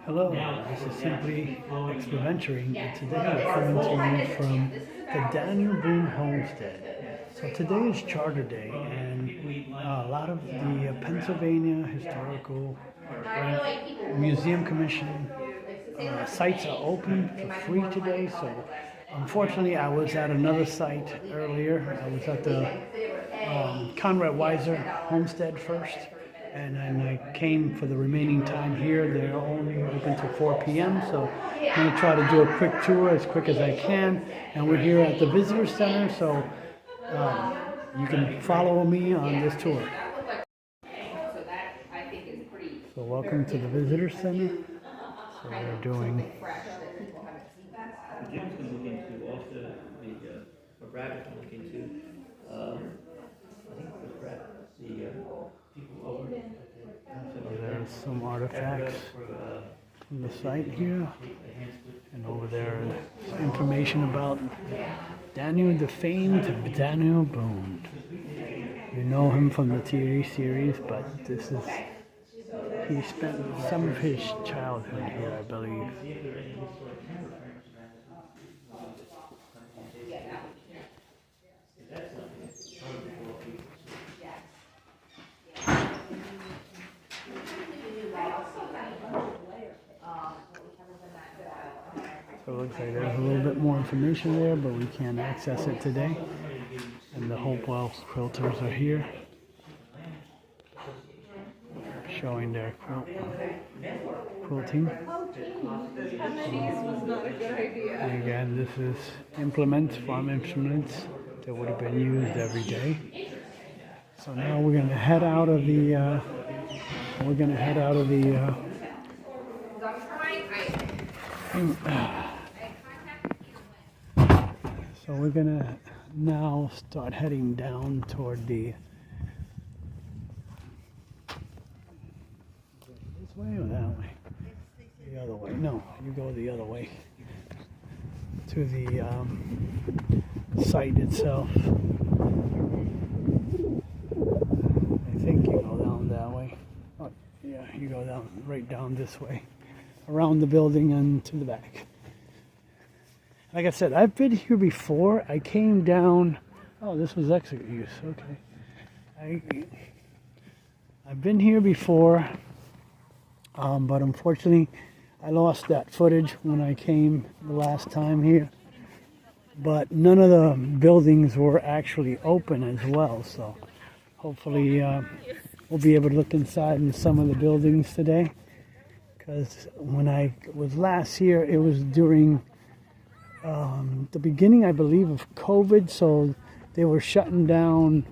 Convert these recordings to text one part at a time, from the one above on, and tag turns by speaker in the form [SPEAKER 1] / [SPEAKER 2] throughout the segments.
[SPEAKER 1] Hello, this is simply Exponentiating, and today I'm coming to you from the Daniel Boone Homestead. So today is Charter Day, and a lot of the Pennsylvania Historical Museum Commission sites are open for free today. So unfortunately, I was at another site earlier. I was at the Conrad Weiser Homestead first. And then I came for the remaining time here. They're only open till 4 p.m. So I'm going to try to do a quick tour as quick as I can. And we're here at the Visitor Center, so you can follow me on this tour. So welcome to the Visitor Center. So we're doing...
[SPEAKER 2] Jim's going to look into also what Brad can look into. I think it was Brad, the people over.
[SPEAKER 1] So there's some artifacts from the site here, and over there is information about Daniel, the famed Daniel Boone. You know him from the TV series, but this is, he spent some of his childhood here, I believe. So it looks like there's a little bit more information there, but we can't access it today. And the Hopewell quilters are here, showing their quilting. And again, this is implements, farm implements that would have been used every day. So now we're going to head out of the so we're gonna now start heading down toward the this way or that way? The other way. No, you go the other way to the site itself. I think you go down that way. Oh, yeah, you go down right down this way, around the building and to the back. Like I said, I've been here before. I came down. Oh, this was Exeter use. Okay. I've been here before, but unfortunately, I lost that footage when I came the last time here. But none of the buildings were actually open as well, so hopefully we'll be able to look inside in some of the buildings today. Because when I was last here, it was during the beginning, I believe, of COVID, so they were shutting down.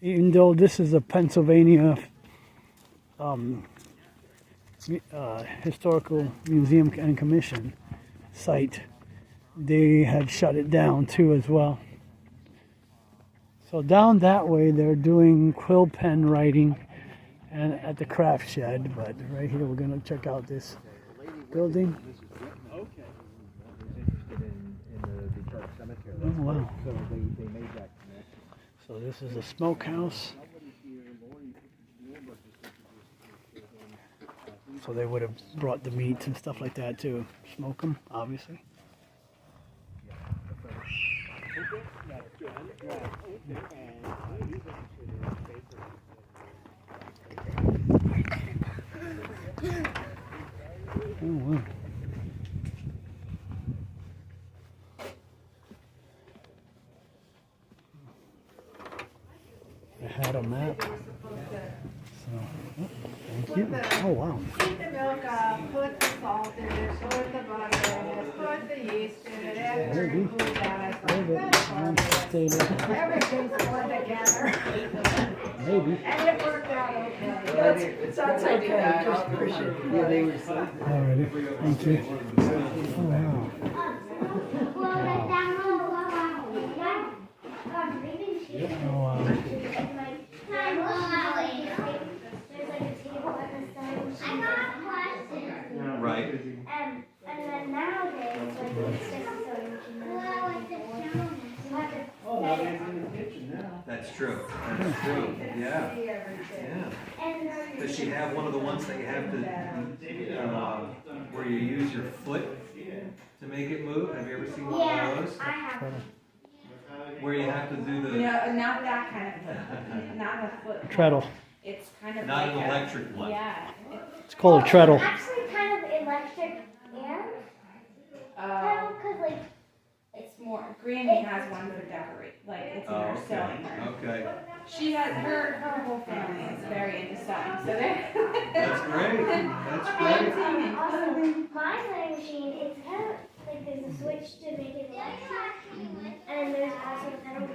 [SPEAKER 1] Even though this is a Pennsylvania Historical Museum and Commission site, they had shut it down too as well. So down that way, they're doing quill pen writing and at the craft shed, but right here we're going to check out this building. Oh wow. So this is a smokehouse. So they would have brought the meats and stuff like that to smoke them, obviously. Oh wow. I had a map. So, thank you. Oh wow.
[SPEAKER 3] Heat the milk up, put the salt in it, put the butter in it, put the yeast in it, everything cool down. Everything's going together.
[SPEAKER 1] Maybe.
[SPEAKER 3] And it worked out okay. That's okay. Just appreciate it.
[SPEAKER 1] Alrighty. Thank you. Oh wow. Oh wow.
[SPEAKER 2] Right.
[SPEAKER 4] And then nowadays, like, it's just so
[SPEAKER 2] That's true. That's true. Yeah. Yeah.
[SPEAKER 4] and
[SPEAKER 5] Does she have one of the ones that you have to, where you use your foot to make it move? Have you ever seen one
[SPEAKER 4] Yeah,
[SPEAKER 5] of those?
[SPEAKER 4] I have.
[SPEAKER 5] Where you have to do the,
[SPEAKER 6] No, not that kind of foot. Not a foot.
[SPEAKER 1] Treadle.
[SPEAKER 6] It's kind of
[SPEAKER 5] not
[SPEAKER 6] like
[SPEAKER 5] an electric one?
[SPEAKER 6] Yeah.
[SPEAKER 1] It's called a treadle.
[SPEAKER 4] Actually, kind of electric and pedal, because like
[SPEAKER 6] It's more. Granny has one for decorate. Like it's in her sewing room.
[SPEAKER 5] Okay.
[SPEAKER 6] She has her whole family is very into sewing, so they're.
[SPEAKER 5] That's great. That's great.
[SPEAKER 4] and also my sewing machine, it's kind of like there's a switch to make it electric, and there's also a pedal.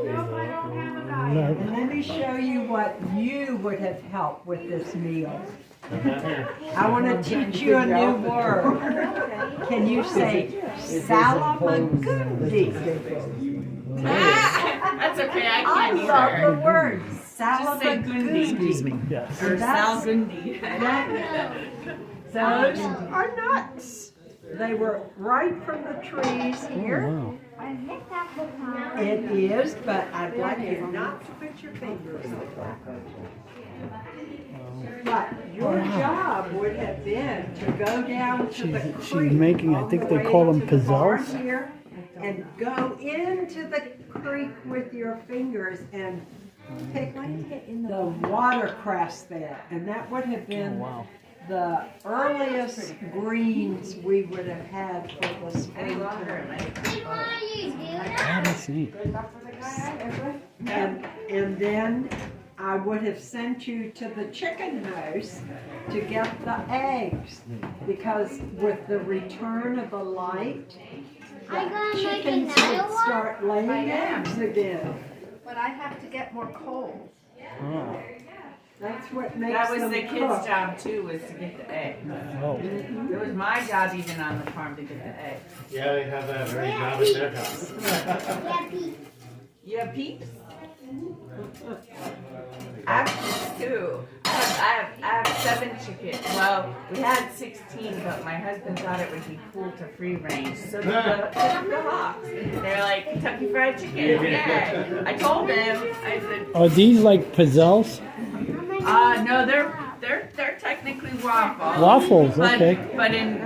[SPEAKER 3] Nope, I don't have a guide.
[SPEAKER 7] And let me show you what you would have helped with this meal. I want to teach you a new word. Can you say salamagundi?
[SPEAKER 6] That's okay. I
[SPEAKER 7] I
[SPEAKER 6] can't
[SPEAKER 7] love
[SPEAKER 6] either.
[SPEAKER 7] the word
[SPEAKER 6] Just say
[SPEAKER 7] salamagundi.
[SPEAKER 1] Yes.
[SPEAKER 6] Or
[SPEAKER 7] That's-
[SPEAKER 6] Salgundi.
[SPEAKER 7] Those are nuts. They were right from the trees here.
[SPEAKER 1] Wow.
[SPEAKER 3] I picked up the time.
[SPEAKER 7] It is, but I'd like you not to put your fingers on it. But your job would have been to go down to the
[SPEAKER 1] She's
[SPEAKER 7] creek.
[SPEAKER 1] making, I
[SPEAKER 7] all
[SPEAKER 1] think
[SPEAKER 7] the
[SPEAKER 1] they
[SPEAKER 7] way
[SPEAKER 1] call them
[SPEAKER 7] to the barn
[SPEAKER 1] pizzelles.
[SPEAKER 7] here, and go into the creek with your fingers and pick the watercress there. And that would have
[SPEAKER 1] Oh,
[SPEAKER 7] been
[SPEAKER 1] wow.
[SPEAKER 7] the earliest greens we would have had for the springtime.
[SPEAKER 1] That is neat.
[SPEAKER 7] And then I would have sent you to the chicken house to get the eggs, because with the return of the light,
[SPEAKER 4] I'm gonna make
[SPEAKER 7] chickens
[SPEAKER 4] another
[SPEAKER 7] would
[SPEAKER 4] one.
[SPEAKER 7] start laying eggs again.
[SPEAKER 3] But I have to get more coal.
[SPEAKER 1] Oh.
[SPEAKER 7] That's what makes
[SPEAKER 8] That was
[SPEAKER 7] them
[SPEAKER 8] the kids'
[SPEAKER 7] cook.
[SPEAKER 8] job too, was to get the eggs.
[SPEAKER 1] Oh.
[SPEAKER 8] It was my job even on the farm to get the eggs.
[SPEAKER 9] Yeah, they have that very job at their house.
[SPEAKER 4] Yeah, Pete.
[SPEAKER 8] You have peeps? I have peeps too. I have 7 chickens. Well, we had 16, but my husband thought it would be cool to free range. So the hawks. They're like, Kentucky Fried Chicken. Yeah. I told them, I said,
[SPEAKER 1] Are these like pizzelles?
[SPEAKER 8] no, they're technically waffles.
[SPEAKER 1] Waffles,
[SPEAKER 8] But,
[SPEAKER 1] okay.
[SPEAKER 8] but in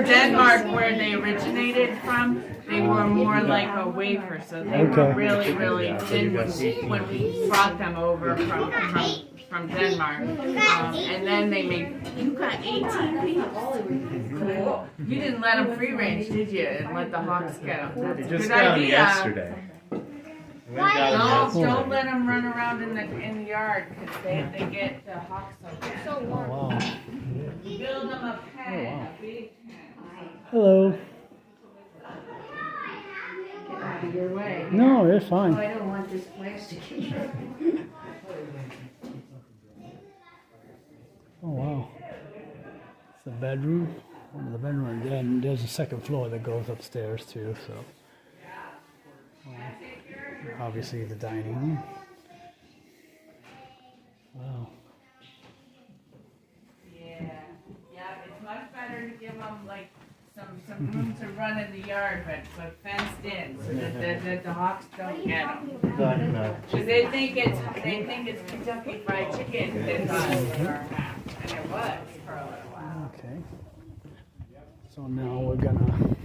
[SPEAKER 8] Denmark, where they originated from, they were more like a wafer, so they were
[SPEAKER 1] Okay.
[SPEAKER 8] really, really thin when we brought them over from Denmark. And then they made, you got 18 people. Cool. You didn't let them free range, did you? And let the hawks get them. That's
[SPEAKER 9] We
[SPEAKER 8] a
[SPEAKER 9] just
[SPEAKER 8] good
[SPEAKER 9] got them
[SPEAKER 8] idea.
[SPEAKER 9] yesterday. We got them
[SPEAKER 8] No,
[SPEAKER 9] yesterday.
[SPEAKER 8] don't let them run around in the yard, because they get the hawks so bad.
[SPEAKER 1] Oh, wow.
[SPEAKER 8] Build them a pen, a big pen.
[SPEAKER 1] Hello.
[SPEAKER 6] Get out of your way.
[SPEAKER 1] No, it's
[SPEAKER 6] Oh,
[SPEAKER 1] fine.
[SPEAKER 6] I don't want this plastic here.
[SPEAKER 1] Oh, wow. It's the bedroom. One of the bedroom. And then there's a second floor that goes upstairs too, so. Obviously the dining room. Wow.
[SPEAKER 8] Yeah, it's much better to give them like some room to run in the yard, but fenced in, so that the hawks don't get them. Because they think it's Kentucky Fried Chicken that's on our house, and it was for a little while.
[SPEAKER 1] Okay. So now we're gonna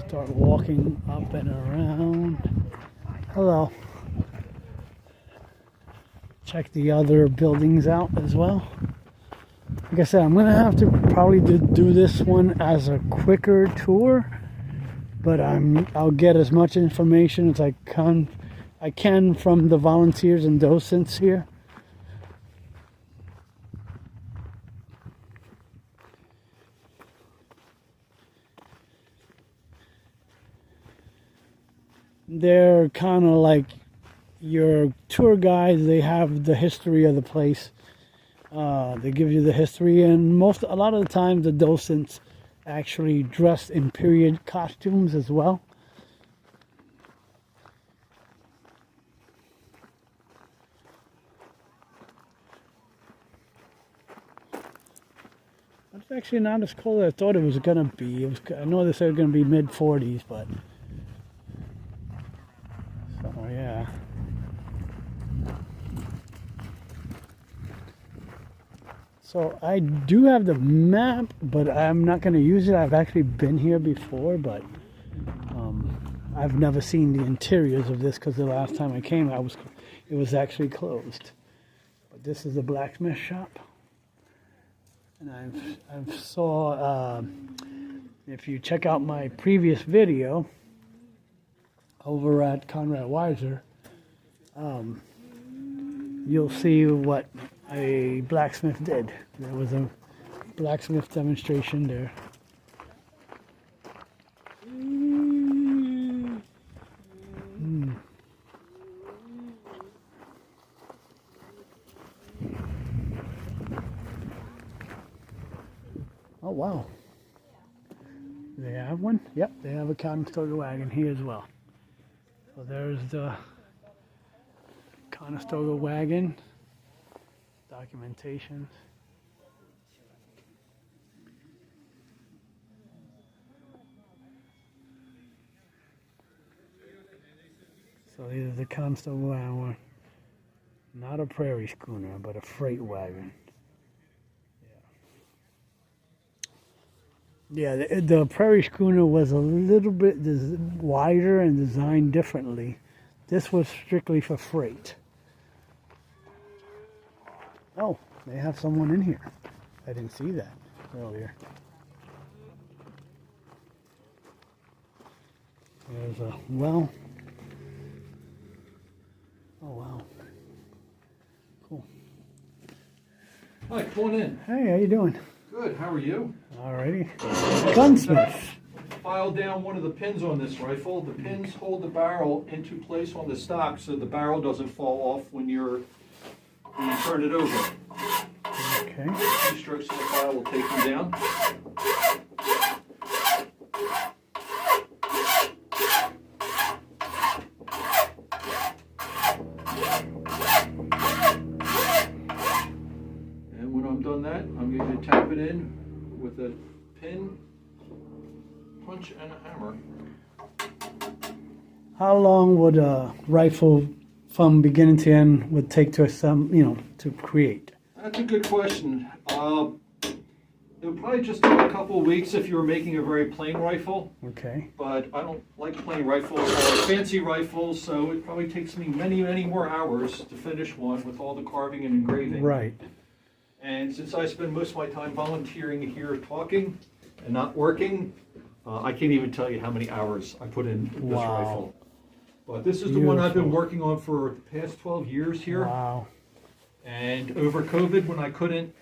[SPEAKER 1] start walking up and around. Hello. Check the other buildings out as well. Like I said, I'm gonna have to probably do this one as a quicker tour, but I'll get as much information as I can from the volunteers and docents here. They're kind of like your tour guides. They have the history of the place. They give you the history, and a lot of the time the docents actually dress in period costumes as well. It's actually not as cold as I thought it was gonna be. I know they said it was gonna be mid-40s, but so yeah. So I do have the map, but I'm not going to use it. I've actually been here before, but I've never seen the interiors of this because the last time I came, it was actually closed. But this is the blacksmith shop, and I've saw. If you check out my previous video over at Conrad Weiser, you'll see what a blacksmith did. There was a blacksmith demonstration there. Oh wow. They have one? Yep, they have a Conestoga wagon here as well. So there's the Conestoga wagon documentation. So these are the Conestoga wagon. Not a prairie schooner, but a freight wagon. Yeah, the prairie schooner was a little bit wider and designed differently. This was strictly for freight. Oh, they have someone in here. I didn't see that earlier. There's a well. Oh, wow. Cool.
[SPEAKER 10] Hi, come on in.
[SPEAKER 1] Hey, how you doing?
[SPEAKER 10] Good, how are you?
[SPEAKER 1] Alrighty. Gunsmith.
[SPEAKER 10] File down one of the pins on this rifle. The pins hold the barrel into place on the stock so the barrel doesn't fall off when you turn it over.
[SPEAKER 1] Okay.
[SPEAKER 10] 2 strokes of the file will take them down. And when I'm done that, I'm going to tap it in with a pin, punch, and a hammer.
[SPEAKER 1] How long would a rifle from beginning to end would take to to create?
[SPEAKER 10] That's a good question. It would probably just take a couple of weeks if you were making a very plain rifle.
[SPEAKER 1] Okay.
[SPEAKER 10] But I don't like plain rifles. I like fancy rifles, so it probably takes me many, many more hours to finish one with all the carving and engraving.
[SPEAKER 1] Right.
[SPEAKER 10] And since I spend most of my time volunteering here talking and not working, I can't even tell you how many hours I put in this rifle. But this is the one I've been working on for the past 12 years here.
[SPEAKER 1] Wow.
[SPEAKER 10] And over COVID, when I couldn't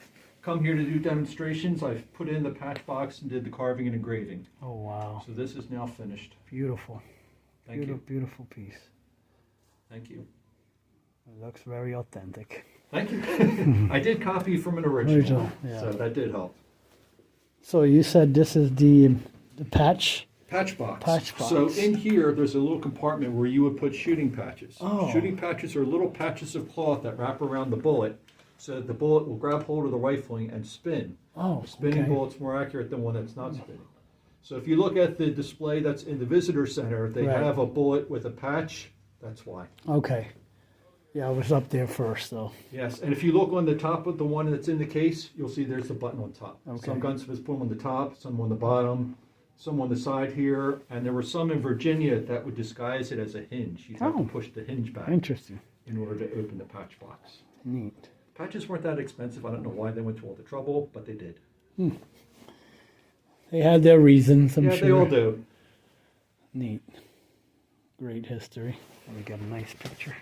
[SPEAKER 10] come here to do demonstrations, I put in the patch box and did the carving and engraving.
[SPEAKER 1] Oh, wow.
[SPEAKER 10] So this is now finished.
[SPEAKER 1] Beautiful.
[SPEAKER 10] Thank you.
[SPEAKER 1] Beautiful piece.
[SPEAKER 10] Thank you.
[SPEAKER 1] It looks very authentic.
[SPEAKER 10] Thank you. I did copy from an original,
[SPEAKER 1] yeah.
[SPEAKER 10] so that did help.
[SPEAKER 1] So you said this is the patch?
[SPEAKER 10] Patch box.
[SPEAKER 1] Patch box.
[SPEAKER 10] So in here, there's a little compartment where you would put shooting patches.
[SPEAKER 1] Oh.
[SPEAKER 10] Shooting patches are little patches of cloth that wrap around the bullet, so that the bullet will grab hold of the rifling and spin.
[SPEAKER 1] Oh,
[SPEAKER 10] A spinning
[SPEAKER 1] okay.
[SPEAKER 10] bullet's more accurate than one that's not spinning. So if you look at the display that's in the visitor center, they
[SPEAKER 1] Right.
[SPEAKER 10] have a bullet with a patch. That's why.
[SPEAKER 1] Okay. Yeah, I was up there first, though.
[SPEAKER 10] Yes, and if you look on the top of the one that's in the case, you'll see there's a button on top.
[SPEAKER 1] Okay.
[SPEAKER 10] Some gunsmiths put them on the top, some on the bottom, some on the side here, and there were some in Virginia that would disguise it as a hinge. You'd have
[SPEAKER 1] Oh.
[SPEAKER 10] to push the hinge back
[SPEAKER 1] Interesting.
[SPEAKER 10] in order to open the patch box.
[SPEAKER 1] Neat.
[SPEAKER 10] Patches weren't that expensive. I don't know why they went to all the trouble, but they did.
[SPEAKER 1] They had their reasons, I'm
[SPEAKER 10] yeah,
[SPEAKER 1] sure.
[SPEAKER 10] they all do.
[SPEAKER 1] Neat. Great history. We got a nice picture.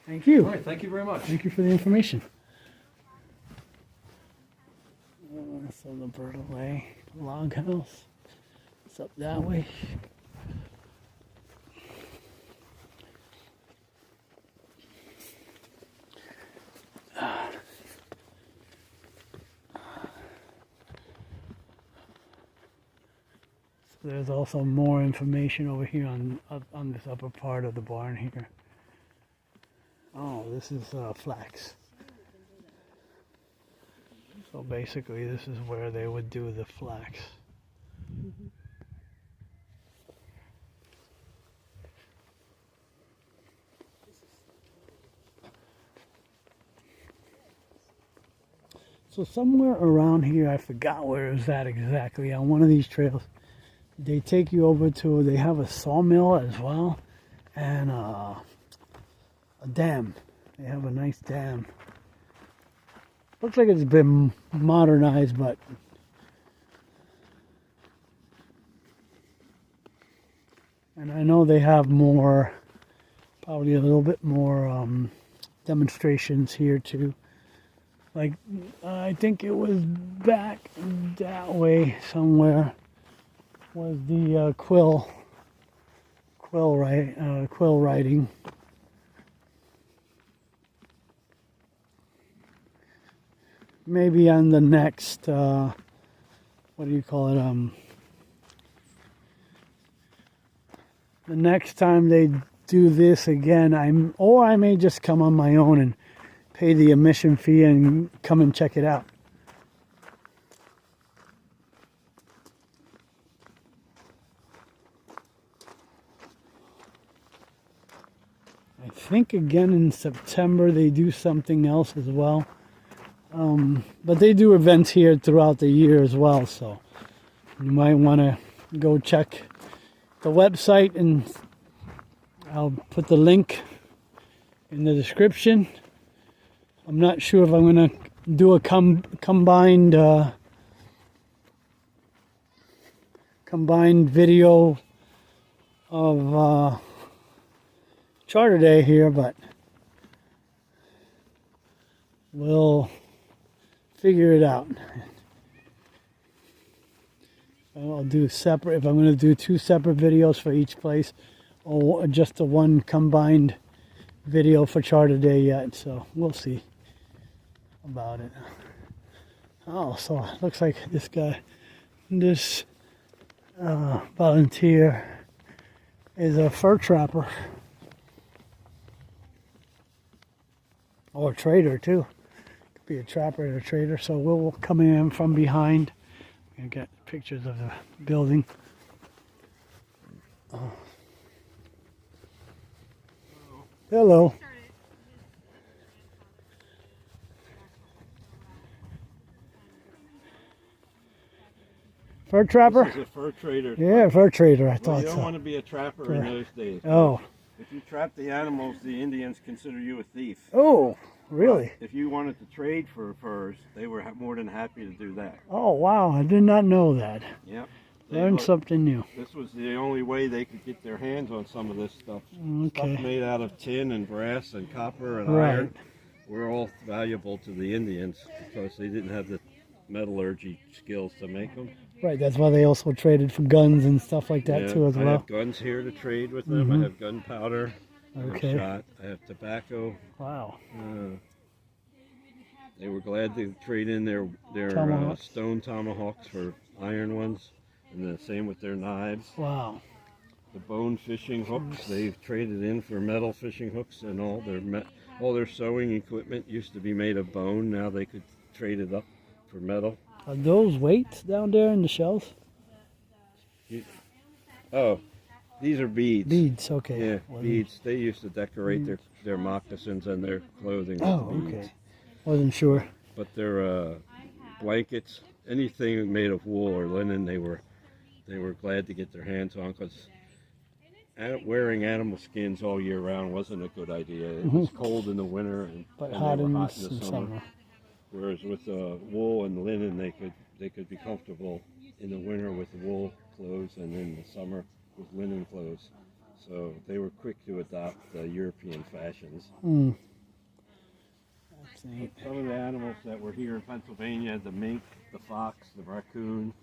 [SPEAKER 1] Thank you.
[SPEAKER 10] All right, thank you very much.
[SPEAKER 1] Thank you for the information. So the Bertollet log house. It's up that way. So there's also more information over here on this upper part of the barn here. Oh, this is flax. So basically this is where they would do the flax. So somewhere around here, I forgot where it was at exactly, on one of these trails, they take you over to, they have a sawmill as well, and a dam. They have a nice dam. Looks like it's been modernized, but and I know they have more, probably a little bit more demonstrations here too. Like, I think it was back that way somewhere was the quill writing. Maybe on the next, what do you call it? The next time they do this again, or I may just come on my own and pay the admission fee and come and check it out. I think again in September they do something else as well. But they do events here throughout the year as well, so you might want to go check the website, and I'll put the link in the description. I'm not sure if I'm going to do a combined video of Charter Day here, but we'll figure it out. I'll do separate, if I'm going to do 2 separate videos for each place, or just the one combined video for Charter Day yet, so we'll see about it. Oh, so it looks like this guy, this volunteer is a fur trapper. Or a trader too. Could be a trapper or a trader, so we'll come in from behind and get pictures of the building. Oh. Hello. Fur trapper?
[SPEAKER 11] This is a fur trader.
[SPEAKER 1] Yeah, fur trader, I thought
[SPEAKER 11] you don't
[SPEAKER 1] so.
[SPEAKER 11] want to be a trapper in those days.
[SPEAKER 1] Oh.
[SPEAKER 11] If you trap the animals, the Indians consider you a thief.
[SPEAKER 1] Oh, really?
[SPEAKER 11] But if you wanted to trade for furs, they were more than happy to do that.
[SPEAKER 1] Oh, wow, I did not know that.
[SPEAKER 11] Yep.
[SPEAKER 1] Learned something new.
[SPEAKER 11] This was the only way they could get their hands on some of this stuff.
[SPEAKER 1] Okay.
[SPEAKER 11] Stuff made out of tin and brass and copper and
[SPEAKER 1] Right.
[SPEAKER 11] iron were all valuable to the Indians because they didn't have the metallurgy skills to make them.
[SPEAKER 1] Right, that's why they also traded for guns and stuff like that too as well.
[SPEAKER 11] I have guns here to trade with them. I have gunpowder.
[SPEAKER 1] Okay.
[SPEAKER 11] Shot. I have tobacco.
[SPEAKER 1] Wow.
[SPEAKER 11] They were glad to trade in their stone tomahawks for iron ones, and the same with their knives.
[SPEAKER 1] Wow.
[SPEAKER 11] The bone fishing hooks they've traded in for metal fishing hooks, and all their sewing equipment used to be made of bone. Now they could trade it up for metal.
[SPEAKER 1] Are those weights down there in the shells?
[SPEAKER 11] Oh, these are beads.
[SPEAKER 1] Beads, okay.
[SPEAKER 11] Yeah, beads. They used to decorate their moccasins and their clothing with beads.
[SPEAKER 1] Okay. Wasn't sure.
[SPEAKER 11] But their blankets, anything made of wool or linen, they were glad to get their hands on, because wearing animal skins all year round wasn't a good idea. It was cold in the winter and
[SPEAKER 1] hot
[SPEAKER 11] they
[SPEAKER 1] in
[SPEAKER 11] were
[SPEAKER 1] the
[SPEAKER 11] hot in the
[SPEAKER 1] summer.
[SPEAKER 11] Whereas with wool and linen, they could be comfortable in the winter with wool clothes, and in the summer with linen clothes. So they were quick to adopt European fashions. Some of the animals that were here in Pennsylvania, the mink, the fox, the raccoon.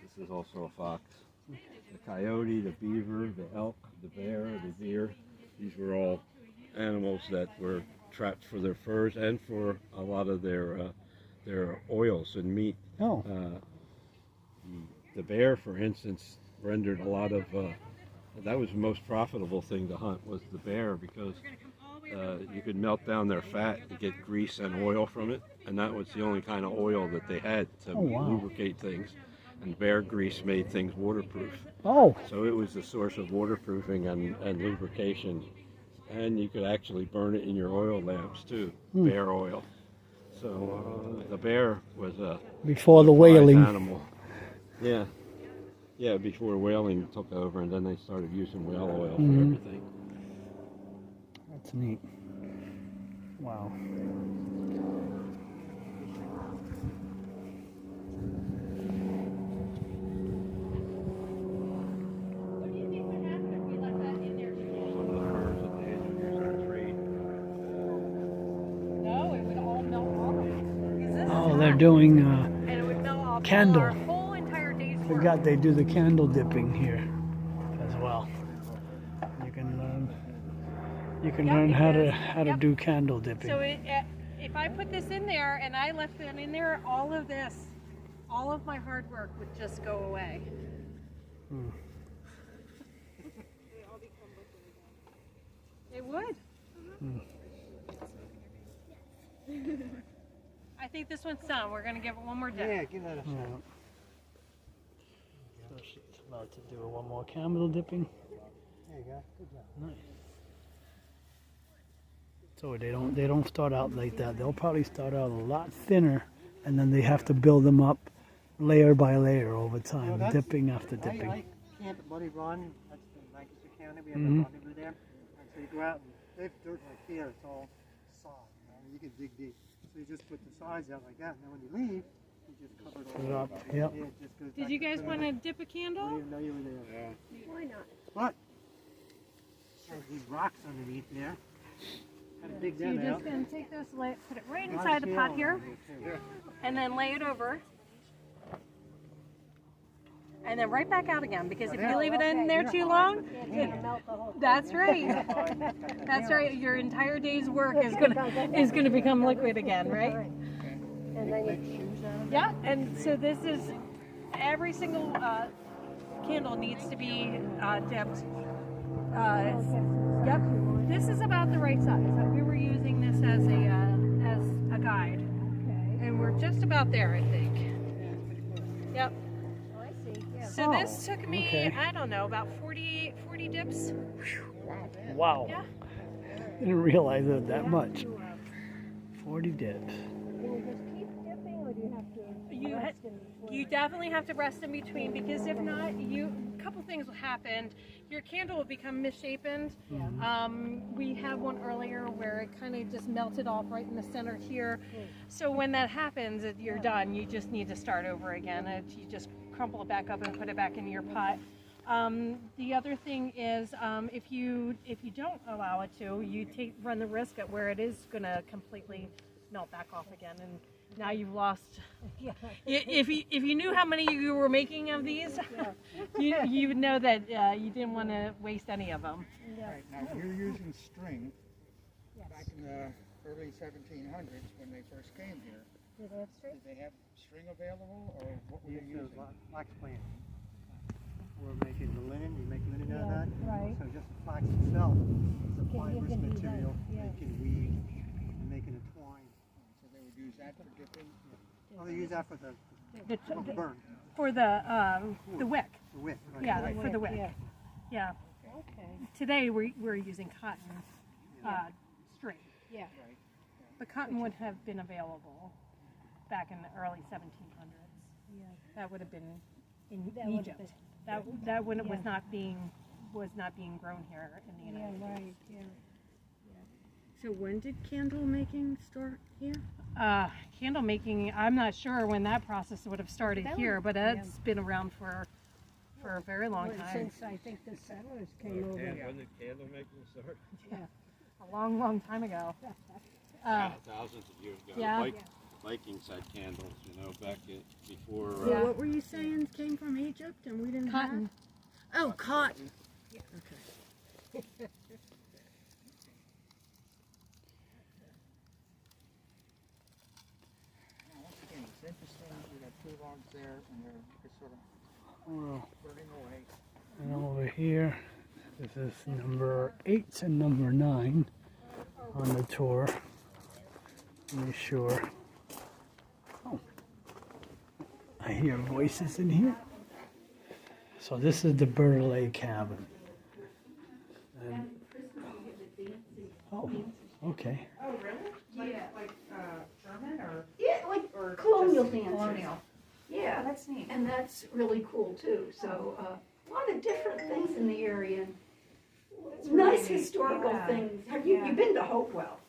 [SPEAKER 11] This is also a fox. The coyote, the beaver, the elk, the bear, the deer. These were all animals that were trapped for their furs and for a lot of their oils and meat.
[SPEAKER 1] Oh.
[SPEAKER 11] The bear, for instance, rendered a lot of. That was the most profitable thing to hunt, was the bear, because you could melt down their fat and get grease and oil from it, and that was the only kind of oil that they had to lubricate things. And bear grease made things waterproof.
[SPEAKER 1] Oh.
[SPEAKER 11] So it was a source of waterproofing and lubrication. And you could actually burn it in your oil lamps too, bear oil. So the bear was a
[SPEAKER 1] Before the
[SPEAKER 11] prize
[SPEAKER 1] whaling.
[SPEAKER 11] animal. Yeah. Yeah, before whaling took over, and then they started using whale oil for everything.
[SPEAKER 1] That's neat. Wow.
[SPEAKER 6] No, it would all melt off.
[SPEAKER 1] Oh, they're doing
[SPEAKER 6] And it would melt off
[SPEAKER 1] candle.
[SPEAKER 6] our whole entire day's work.
[SPEAKER 1] Forgot they do the candle dipping here as well. You can learn how to do candle dipping.
[SPEAKER 6] So if I put this in there and I left it in there, all of my hard work would just go away. It would. I think this one's done. We're going to give it one more dip.
[SPEAKER 1] Yeah, give that a shot. So she's about to do one more candle dipping. There you go. Good job. Nice. So they don't start out like that. They'll probably start out a lot thinner, and then they have to build them up layer by layer over time, dipping after dipping.
[SPEAKER 12] I camp at Buddy Run. That's in Lancaster County. We have a rendezvous there. And so you go out and they have dirt like here. It's all sod. You can dig deep. So you just put the sides out like that, and then when you leave, you just cover it all up.
[SPEAKER 1] Yep.
[SPEAKER 12] Yeah, it just goes
[SPEAKER 6] Did
[SPEAKER 12] back
[SPEAKER 6] you
[SPEAKER 12] to
[SPEAKER 6] guys
[SPEAKER 12] the
[SPEAKER 6] want to dip a candle?
[SPEAKER 12] I didn't even know you were there.
[SPEAKER 6] Why not?
[SPEAKER 12] But there's these rocks underneath there. Gotta dig
[SPEAKER 6] So
[SPEAKER 12] them
[SPEAKER 6] you're
[SPEAKER 12] out.
[SPEAKER 6] just going to take this, put it right inside the pot here, and then lay it over. And then right back out again, because if you leave it in there too long, that's right. That's right. Your entire day's work is gonna become liquid again, right? And then yeah. And so this is every single candle needs to be dipped. Yep. This is about the right size. We were using this as a guide, and we're just about there, I think. Yep. So this took me, I don't know, about 40 dips.
[SPEAKER 1] Wow.
[SPEAKER 6] Yeah.
[SPEAKER 1] I didn't realize it was that much. 40 dips.
[SPEAKER 6] You definitely have to rest in between, because if not, a couple things will happen. Your candle will become misshapen. We had one earlier where it kind of just melted off right in the center here. So when that happens, you're done. You just need to start over again. You just crumple it back up and put it back in your pot. The other thing is, if you don't allow it to, you run the risk at where it is going to completely melt back off again, and now you've lost. If you knew how many you were making of these, you would know that you didn't want to waste any of them.
[SPEAKER 12] Right, now you're using string back in the early 1700s when they first came here.
[SPEAKER 4] Did they have string?
[SPEAKER 12] Did they have string available, or what were they using? Flax plant. We're making the linen, you make linen out of that.
[SPEAKER 4] Right.
[SPEAKER 12] So just the flax itself is a fibrous material that you can weave and make it a twine. So they would use that for dipping. Oh, they use that for the burn.
[SPEAKER 6] For the wick.
[SPEAKER 12] The wick, right.
[SPEAKER 6] Yeah, for the wick. Yeah.
[SPEAKER 4] Okay.
[SPEAKER 6] Today we're using cotton string.
[SPEAKER 4] Yeah.
[SPEAKER 6] The cotton would have been available back in the early 1700s.
[SPEAKER 4] Yeah.
[SPEAKER 6] That would have been in
[SPEAKER 4] That would have
[SPEAKER 6] Egypt.
[SPEAKER 4] been-
[SPEAKER 6] That when it was
[SPEAKER 4] Yeah.
[SPEAKER 6] not being grown here in the United States.
[SPEAKER 4] Right. Yeah.
[SPEAKER 13] So when did candle making start here?
[SPEAKER 6] Candle making, I'm not sure when that process would have started
[SPEAKER 4] That
[SPEAKER 6] here,
[SPEAKER 4] would-
[SPEAKER 6] but it's been around for a very long
[SPEAKER 4] Well,
[SPEAKER 6] time.
[SPEAKER 4] since I think the settlers came over.
[SPEAKER 11] When did candle making start?
[SPEAKER 6] A long time ago.
[SPEAKER 11] Thousands of years ago.
[SPEAKER 6] Yeah.
[SPEAKER 11] Vikings had candles, back before.
[SPEAKER 13] So what were you saying came from Egypt and we didn't
[SPEAKER 6] Cotton.
[SPEAKER 13] have? Oh, cotton. Okay.
[SPEAKER 12] Once again, it's interesting. We got two logs there, and they're just sort of burning away.
[SPEAKER 1] And over here, this is number 8 and number 9 on the tour. Let me sure. Oh, I hear voices in here. So this is the Burley cabin. And, oh, okay.
[SPEAKER 6] Oh, really? Yeah, like German?
[SPEAKER 8] then, or?
[SPEAKER 14] Yeah, like
[SPEAKER 8] Or
[SPEAKER 14] colonial
[SPEAKER 8] just
[SPEAKER 14] dancers.
[SPEAKER 8] Colonial.
[SPEAKER 14] Yeah,
[SPEAKER 8] Oh, that's neat.
[SPEAKER 14] and that's really cool too. So a lot of different things in the area.
[SPEAKER 8] That's really
[SPEAKER 14] Nice
[SPEAKER 8] neat.
[SPEAKER 14] historical
[SPEAKER 8] Yeah.
[SPEAKER 14] things. Have you
[SPEAKER 8] Yeah.
[SPEAKER 14] you've been to Hopewell?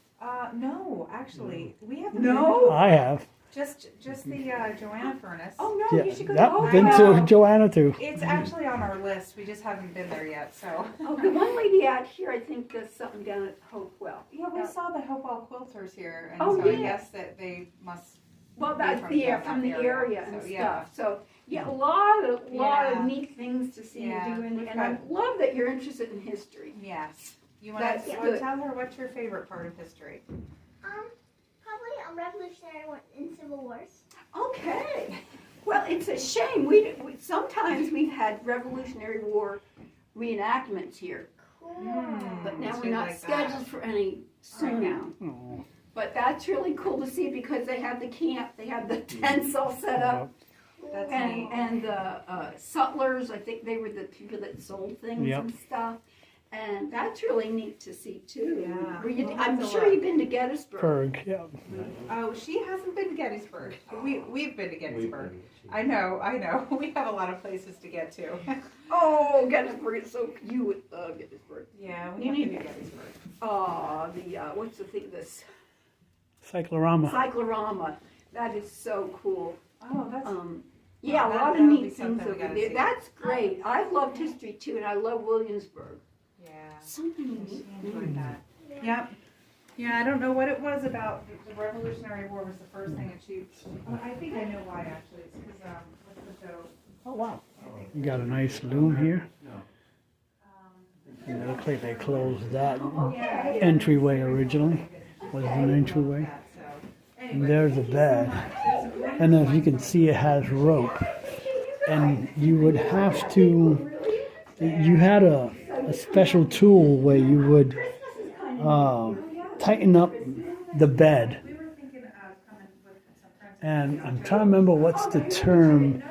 [SPEAKER 8] No, actually, we haven't.
[SPEAKER 14] No?
[SPEAKER 1] I have.
[SPEAKER 8] Just the Joanna furnace.
[SPEAKER 14] Oh no,
[SPEAKER 1] Yeah,
[SPEAKER 14] you should go to
[SPEAKER 1] that
[SPEAKER 14] Hopewell.
[SPEAKER 1] been to Joanna too.
[SPEAKER 8] It's actually on our list. We just haven't been there yet, so.
[SPEAKER 14] Oh, the one lady out here, I think, does something down at Hopewell.
[SPEAKER 8] Yeah, we saw the Hopewell quilters here, and
[SPEAKER 14] Oh,
[SPEAKER 8] so I
[SPEAKER 14] yeah.
[SPEAKER 8] guess that they must.
[SPEAKER 14] Well,
[SPEAKER 8] be
[SPEAKER 14] that's
[SPEAKER 8] from
[SPEAKER 14] from the
[SPEAKER 8] that
[SPEAKER 14] area and
[SPEAKER 8] so, yeah.
[SPEAKER 14] stuff. So yeah, a lot of
[SPEAKER 8] Yeah.
[SPEAKER 14] neat things to see
[SPEAKER 8] Yeah,
[SPEAKER 14] and do,
[SPEAKER 8] we've
[SPEAKER 14] and I
[SPEAKER 8] got-
[SPEAKER 14] love that you're interested in history.
[SPEAKER 8] Yes. You want
[SPEAKER 14] That's
[SPEAKER 8] to
[SPEAKER 14] good.
[SPEAKER 8] tell her what's your favorite part of history?
[SPEAKER 4] Probably a Revolutionary War in Civil Wars.
[SPEAKER 14] Okay. Well, it's a shame. Sometimes we've had Revolutionary War reenactments here, but now we're not scheduled for any soon now.
[SPEAKER 1] Oh.
[SPEAKER 14] But that's really cool to see because they have the camp, they have the tents all set up.
[SPEAKER 8] That's
[SPEAKER 14] And,
[SPEAKER 8] neat.
[SPEAKER 14] and the sutlers, I think they were the people that sold things
[SPEAKER 1] Yep.
[SPEAKER 14] and stuff. And that's really neat to see too.
[SPEAKER 8] Yeah.
[SPEAKER 14] Well, I'm sure you've been to Gettysburg.
[SPEAKER 1] Berg, yeah.
[SPEAKER 8] Oh, she hasn't been to Gettysburg. We've been to Gettysburg. I know. We have a lot of places to get to.
[SPEAKER 14] Oh, Gettysburg is so, you would love Gettysburg.
[SPEAKER 8] Yeah, we
[SPEAKER 14] You
[SPEAKER 8] have to
[SPEAKER 14] need-
[SPEAKER 8] do Gettysburg.
[SPEAKER 14] Oh, what's the thing, this
[SPEAKER 1] Cyclorama.
[SPEAKER 14] cyclorama. That is so cool.
[SPEAKER 8] Oh, that's.
[SPEAKER 14] Yeah, a
[SPEAKER 8] that-
[SPEAKER 14] lot of
[SPEAKER 8] that'll be
[SPEAKER 14] neat things
[SPEAKER 8] something we
[SPEAKER 14] over
[SPEAKER 8] gotta
[SPEAKER 14] there.
[SPEAKER 8] see.
[SPEAKER 14] That's great. I've loved history too, and I love Williamsburg.
[SPEAKER 8] Yeah.
[SPEAKER 14] So many neat
[SPEAKER 8] She enjoyed
[SPEAKER 14] things.
[SPEAKER 8] that. Yep. Yeah, I don't know what it was about the Revolutionary War was the first thing that she. Oh, I think I know why actually. It's because what's the show?
[SPEAKER 1] Oh wow. You got a nice loom here. And it looks like they closed that entryway originally. Was an entryway. And there's a bed. And as you can see, it has rope. And you would have to, you had a special tool where you would tighten up the bed. And I'm trying to remember what's the term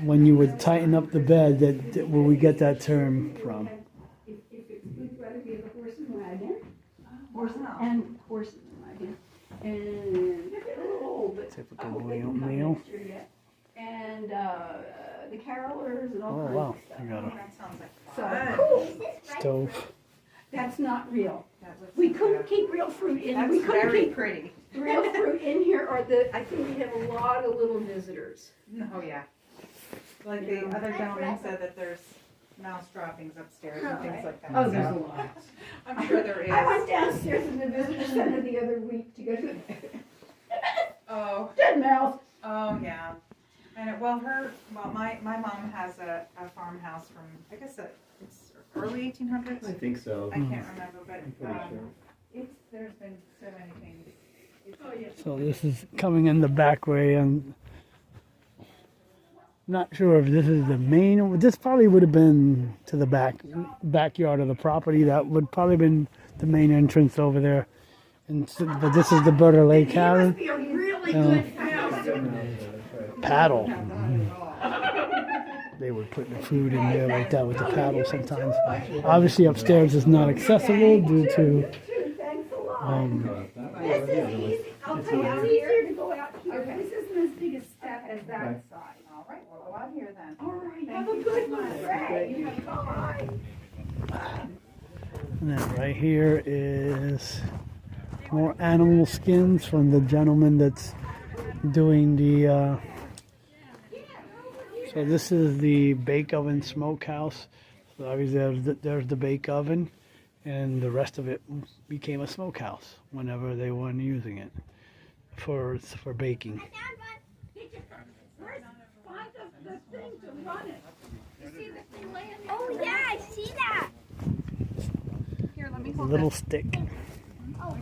[SPEAKER 1] when you would tighten up the bed, that where we get that term from.
[SPEAKER 14] If it's good, rather be the horse and wagon. Horse and wagon. And they're a little old, but
[SPEAKER 1] Typical
[SPEAKER 14] I hope they
[SPEAKER 1] meal-
[SPEAKER 14] don't come
[SPEAKER 1] meal.
[SPEAKER 14] next year yet. And the carolers and all
[SPEAKER 1] Oh
[SPEAKER 14] kinds
[SPEAKER 1] wow,
[SPEAKER 14] of stuff.
[SPEAKER 1] you got a
[SPEAKER 8] That sounds like
[SPEAKER 14] So
[SPEAKER 8] fun.
[SPEAKER 14] cool.
[SPEAKER 1] stove.
[SPEAKER 14] That's not real.
[SPEAKER 8] That looks
[SPEAKER 14] We
[SPEAKER 8] like
[SPEAKER 14] couldn't
[SPEAKER 8] a-
[SPEAKER 14] keep real fruit in.
[SPEAKER 8] That's
[SPEAKER 14] We couldn't
[SPEAKER 8] very
[SPEAKER 14] keep
[SPEAKER 8] pretty.
[SPEAKER 14] real fruit in here, or I think we have a lot of little visitors.
[SPEAKER 8] Oh yeah. Like the other gentleman said that there's mouse droppings upstairs and things like that.
[SPEAKER 14] Oh, there's a
[SPEAKER 8] so
[SPEAKER 14] lot.
[SPEAKER 8] I'm sure there is.
[SPEAKER 14] I went downstairs in the visitor center the other week to go to
[SPEAKER 8] Oh.
[SPEAKER 14] dead mouse.
[SPEAKER 8] Oh yeah. And my mom has a farmhouse from I guess it's early 1800s.
[SPEAKER 9] I think so.
[SPEAKER 8] I can't remember, but
[SPEAKER 9] I'm pretty sure.
[SPEAKER 8] there's been so many things.
[SPEAKER 14] Oh yeah.
[SPEAKER 1] So this is coming in the back way, and not sure if this is the main. This probably would have been to the backyard of the property. That would probably been the main entrance over there. But this is the Butter Lake
[SPEAKER 14] He
[SPEAKER 1] cabin.
[SPEAKER 14] must be a really good mouse.
[SPEAKER 1] Paddle. They would put the food in there like that with the paddle sometimes. Obviously upstairs is not accessible due to
[SPEAKER 14] Thanks a lot. This is easy. I'll tell you, it's easier to go out here. This isn't as big a step as that side.
[SPEAKER 8] All right, we'll go out here then.
[SPEAKER 14] All right, have a good one, Ray. Bye.
[SPEAKER 1] And then right here is more animal skins from the gentleman that's doing the. So this is the bake oven smokehouse. So obviously there's the bake oven, and the rest of it became a smokehouse whenever they weren't using it for baking.
[SPEAKER 14] Find the thing to run it. You see the thing laying there?
[SPEAKER 4] Oh yeah, I see that.
[SPEAKER 8] Here, let me
[SPEAKER 1] A
[SPEAKER 8] hold
[SPEAKER 1] little
[SPEAKER 8] this.
[SPEAKER 1] stick.
[SPEAKER 4] Oh,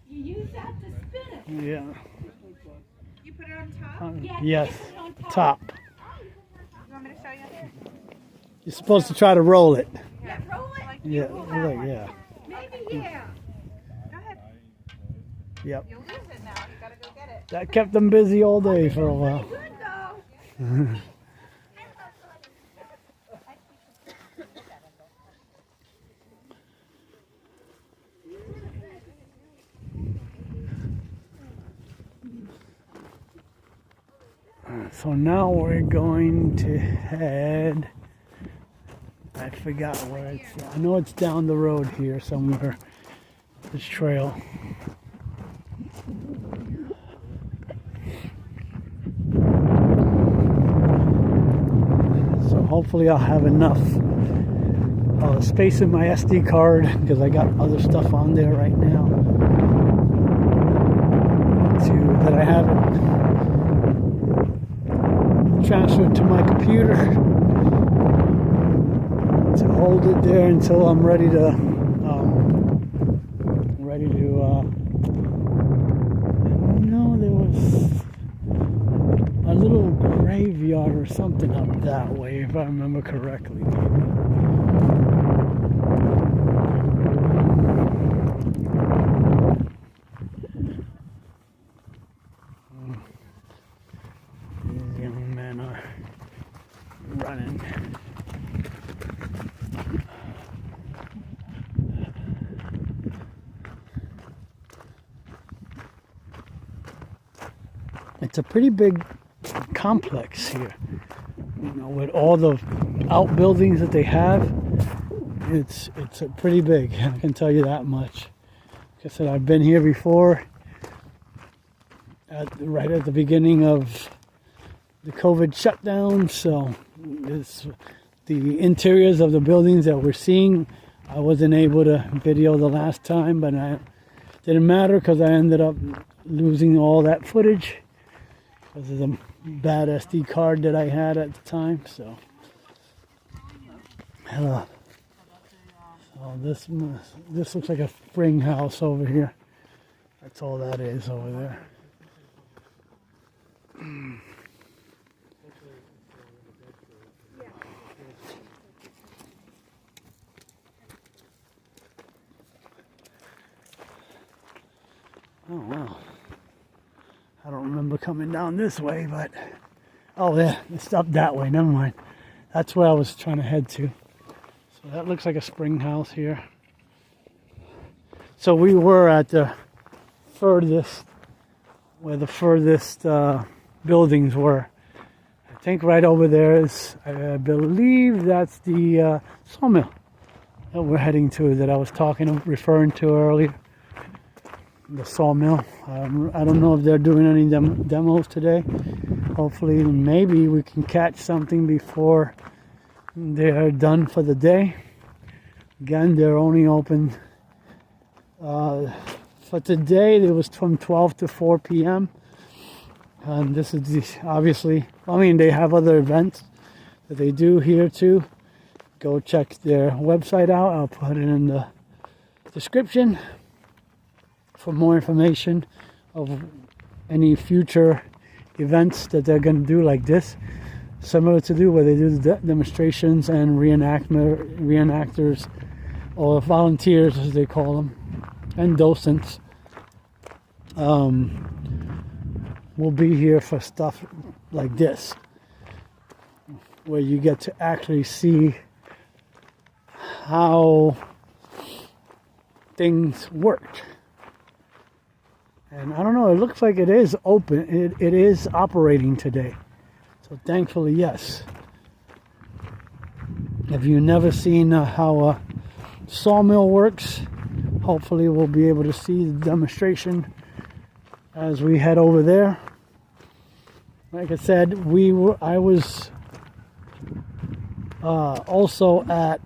[SPEAKER 14] You use that to spin it.
[SPEAKER 1] Yeah.
[SPEAKER 8] You put it on top?
[SPEAKER 1] Yes. Top.
[SPEAKER 8] You want me to show you?
[SPEAKER 1] You're supposed to try to roll it.
[SPEAKER 14] Yeah, roll it.
[SPEAKER 1] Yeah. Like, yeah.
[SPEAKER 14] Maybe, yeah.
[SPEAKER 8] Go ahead.
[SPEAKER 1] Yep.
[SPEAKER 8] You'll lose it now. You gotta go get it.
[SPEAKER 1] That kept them busy all day for a while.
[SPEAKER 14] Good though.
[SPEAKER 1] So now we're going to head, I forgot where it's, I know it's down the road here somewhere, this trail. So hopefully I'll have enough space in my SD card, because I got other stuff on there right now that I haven't transferred to my computer, to hold it there until I'm ready to no, there was a little graveyard or something up that way, if I remember correctly. These young men are running. It's a pretty big complex here, you know, with all the outbuildings that they have. It's a pretty big, I can tell you that much. Like I said, I've been here before, right at the beginning of the COVID shutdown, so the interiors of the buildings that we're seeing, I wasn't able to video the last time, but it didn't matter because I ended up losing all that footage because of the bad SD card that I had at the time. So this looks like a spring house over here. That's all that is over there. Oh wow. I don't remember coming down this way, but oh yeah, it's up that way, never mind. That's where I was trying to head to. So that looks like a spring house here. So we were at the furthest, where the furthest buildings were. I think right over there is, I believe that's the sawmill that we're heading to, that I was referring to earlier. The sawmill. I don't know if they're doing any demos today. Hopefully, maybe we can catch something before they're done for the day. Again, they're only open for today. It was from 12 to 4 p.m. And this is obviously, I mean, they have other events that they do here too. Go check their website out. I'll put it in the description for more information of any future events that they're going to do like this, similar to where they do the demonstrations and reenactors, or volunteers as they call them, and docents will be here for stuff like this, where you get to actually see how things work. And I don't know, it looks like it is open. It is operating today. So thankfully, yes. If you've never seen how a sawmill works, hopefully we'll be able to see the demonstration as we head over there. Like I said, I was also at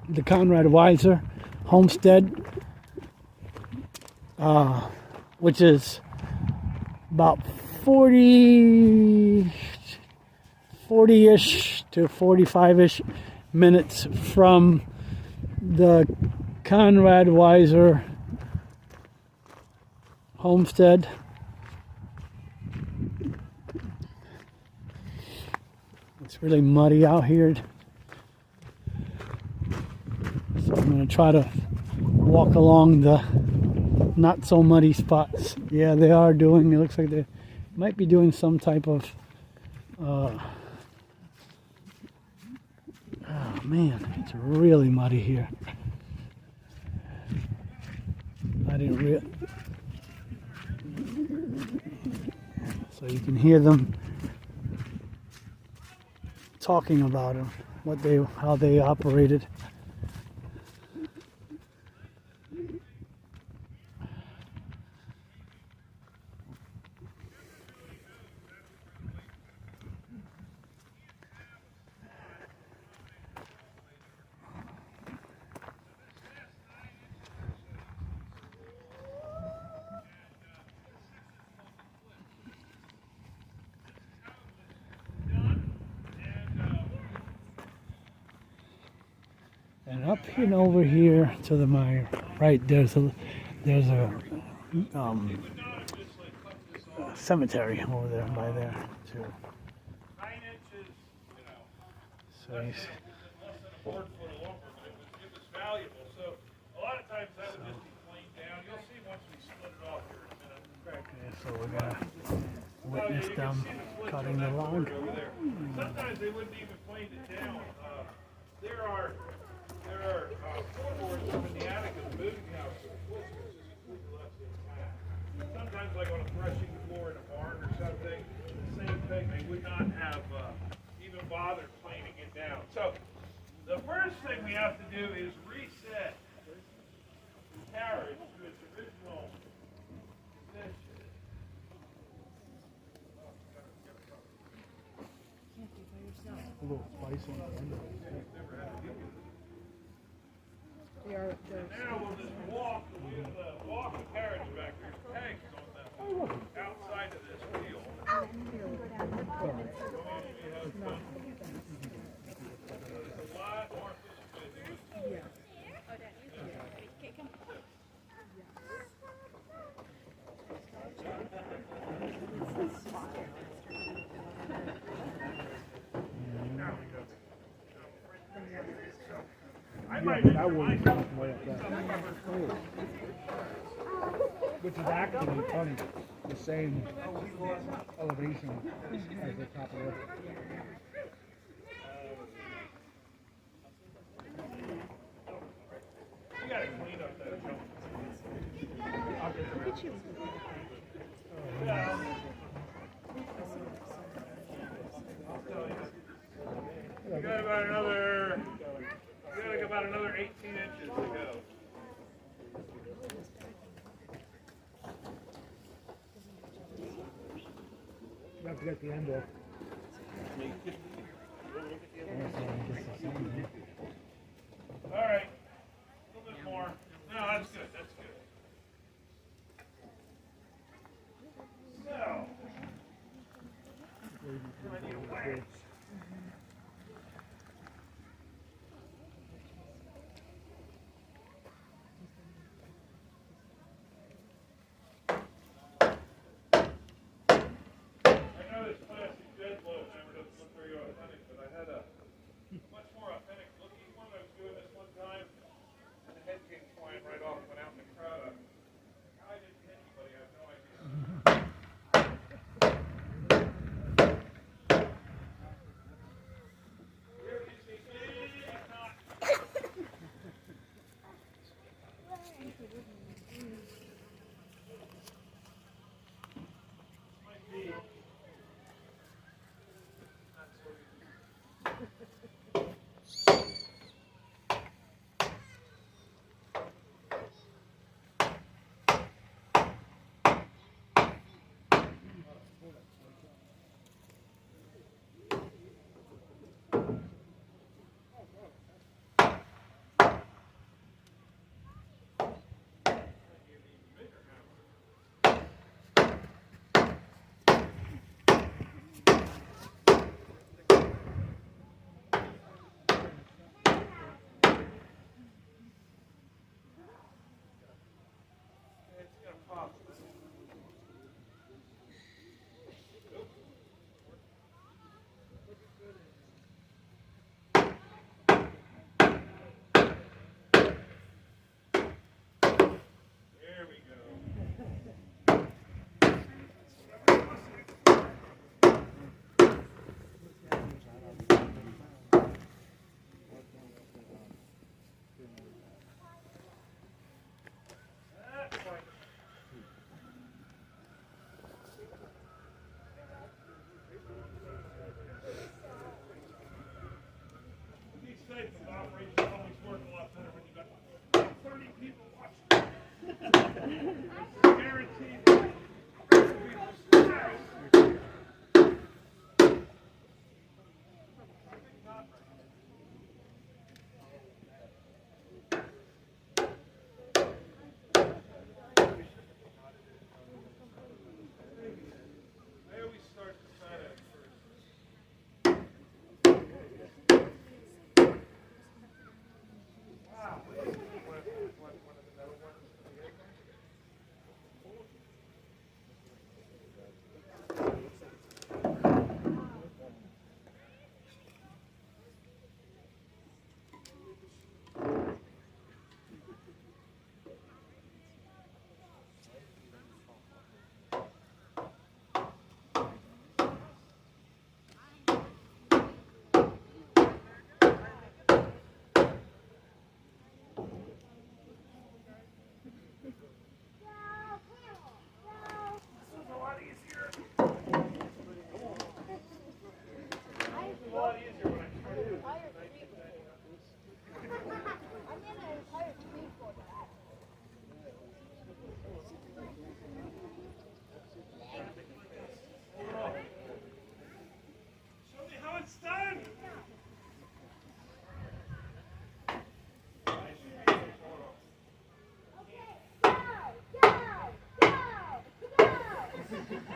[SPEAKER 1] the Conrad Weiser Homestead, which is about 40-ish to 45-ish minutes from the Conrad Weiser Homestead. It's really muddy out here, so I'm going to try to walk along the not so muddy spots. Yeah, they are doing, it looks like they might be doing some type of oh man, it's really muddy here. So you can hear them talking about them, how they operated. And up and over here to my right, there's a cemetery over there by there too. So you see.
[SPEAKER 15] It was valuable, so a lot of times that would just be planed down. You'll see once we split it off here in a minute.
[SPEAKER 1] Okay, so we're gonna witness them cutting the log.
[SPEAKER 15] Sometimes they wouldn't even plane it down. There are floorboards up in the attic of the Boone House. Sometimes, like on a threshing floor in a barn or something, the same thing. They would not have even bothered planing it down. So the first thing we have to do is reset the carriage to its original position.
[SPEAKER 1] A little spice on the window.
[SPEAKER 15] Now we'll just walk the carriage back. There's pegs on the outside of this wheel. A lot more efficient.
[SPEAKER 1] That wouldn't come way up that. Which is actually funny, the same elevation as the top of it.
[SPEAKER 15] You gotta clean up that junk.
[SPEAKER 13] Look at you.
[SPEAKER 15] I'll tell you. You got about another 18 inches to go.
[SPEAKER 1] You have to get the end off.
[SPEAKER 15] All right, a little bit more. No, that's good. That's good. So, I need a wax.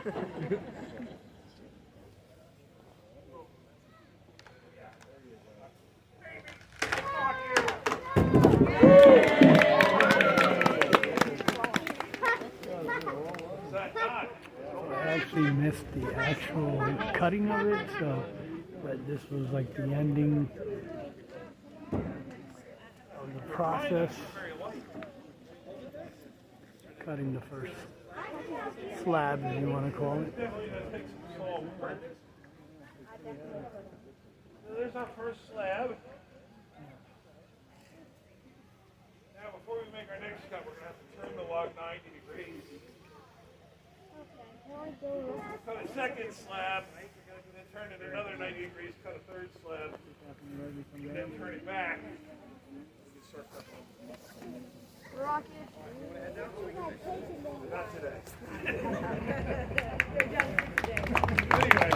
[SPEAKER 1] I actually missed the actual cutting of it, so but this was like the ending of the process. Cutting the first slab, if you want to call it.
[SPEAKER 15] So there's our first slab. Now, before we make our next cut, we're going to have to turn the log 90 degrees. Cut a second slab, then turn it another 90 degrees, cut a third slab, and then turn it back. Not today. Anyway,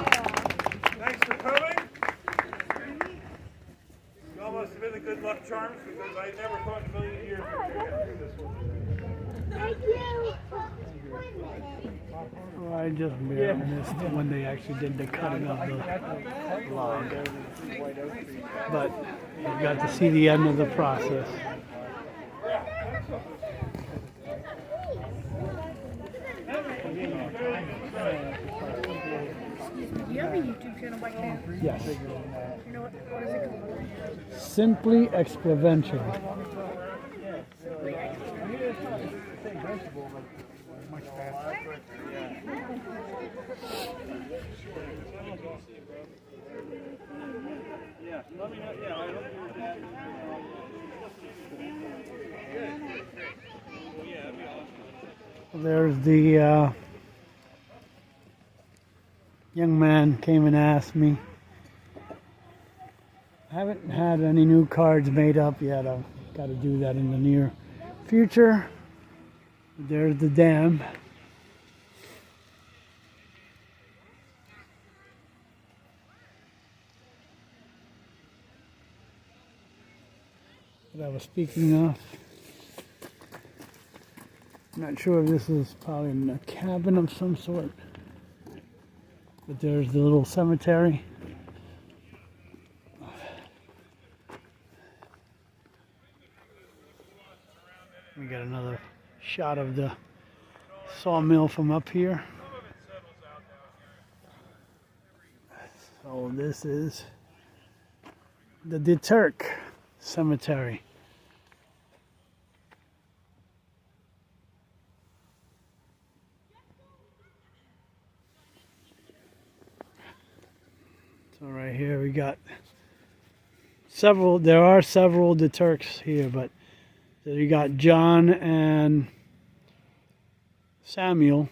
[SPEAKER 15] thanks for coming. You almost have been the good luck charms because I never thought in a million years we'd get through this one.
[SPEAKER 4] Thank you.
[SPEAKER 1] Well, I just missed when they actually did the cutting of the log. But you got to see the end of the process.
[SPEAKER 6] Do you have a YouTube channel by chance?
[SPEAKER 1] Yes.
[SPEAKER 6] You know what is it called?
[SPEAKER 1] Simply exponential. There's the young man came and asked me. I haven't had any new cards made up yet. I've got to do that in the near future. There's the dam. That I was speaking of. I'm not sure if this is probably a cabin of some sort. But there's the little cemetery. We got another shot of the sawmill from up here. So this is the DeTurk Cemetery. So right here we got several, there are several DeTurks here, but you got John and Samuel.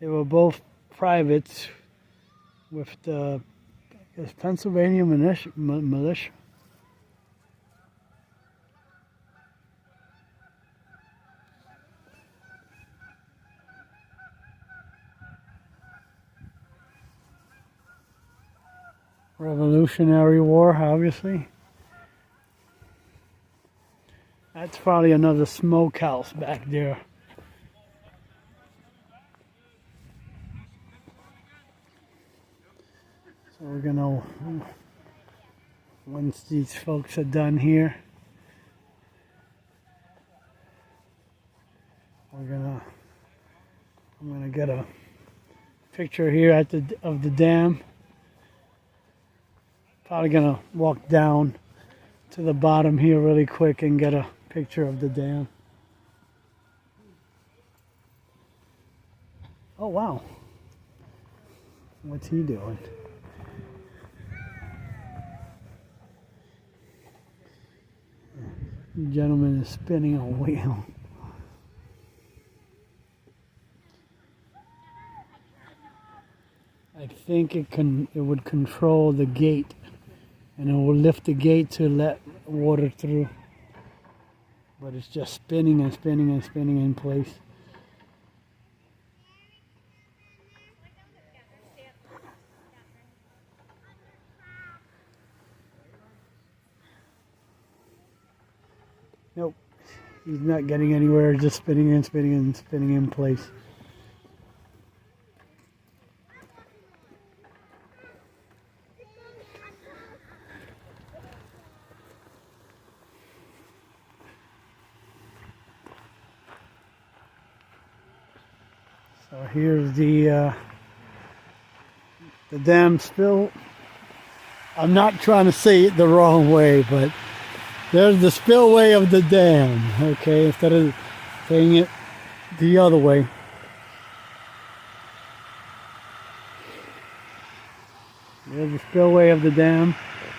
[SPEAKER 1] They were both privates with the, I guess, Pennsylvania militia. Revolutionary War, obviously. That's probably another smokehouse back there. So we're gonna, once these folks are done here, I'm gonna get a picture here at of the dam. Probably gonna walk down to the bottom here really quick and get a picture of the dam. Oh wow, what's he doing? The gentleman is spinning a wheel. I think it would control the gate, and it will lift the gate to let water through. But it's just spinning and spinning and spinning in place. Nope, he's not getting anywhere, just spinning and spinning and spinning in place. So here's the dam spill. I'm not trying to say it the wrong way, but there's the spillway of the dam, okay, instead of saying it the other way. There's the spillway of the dam,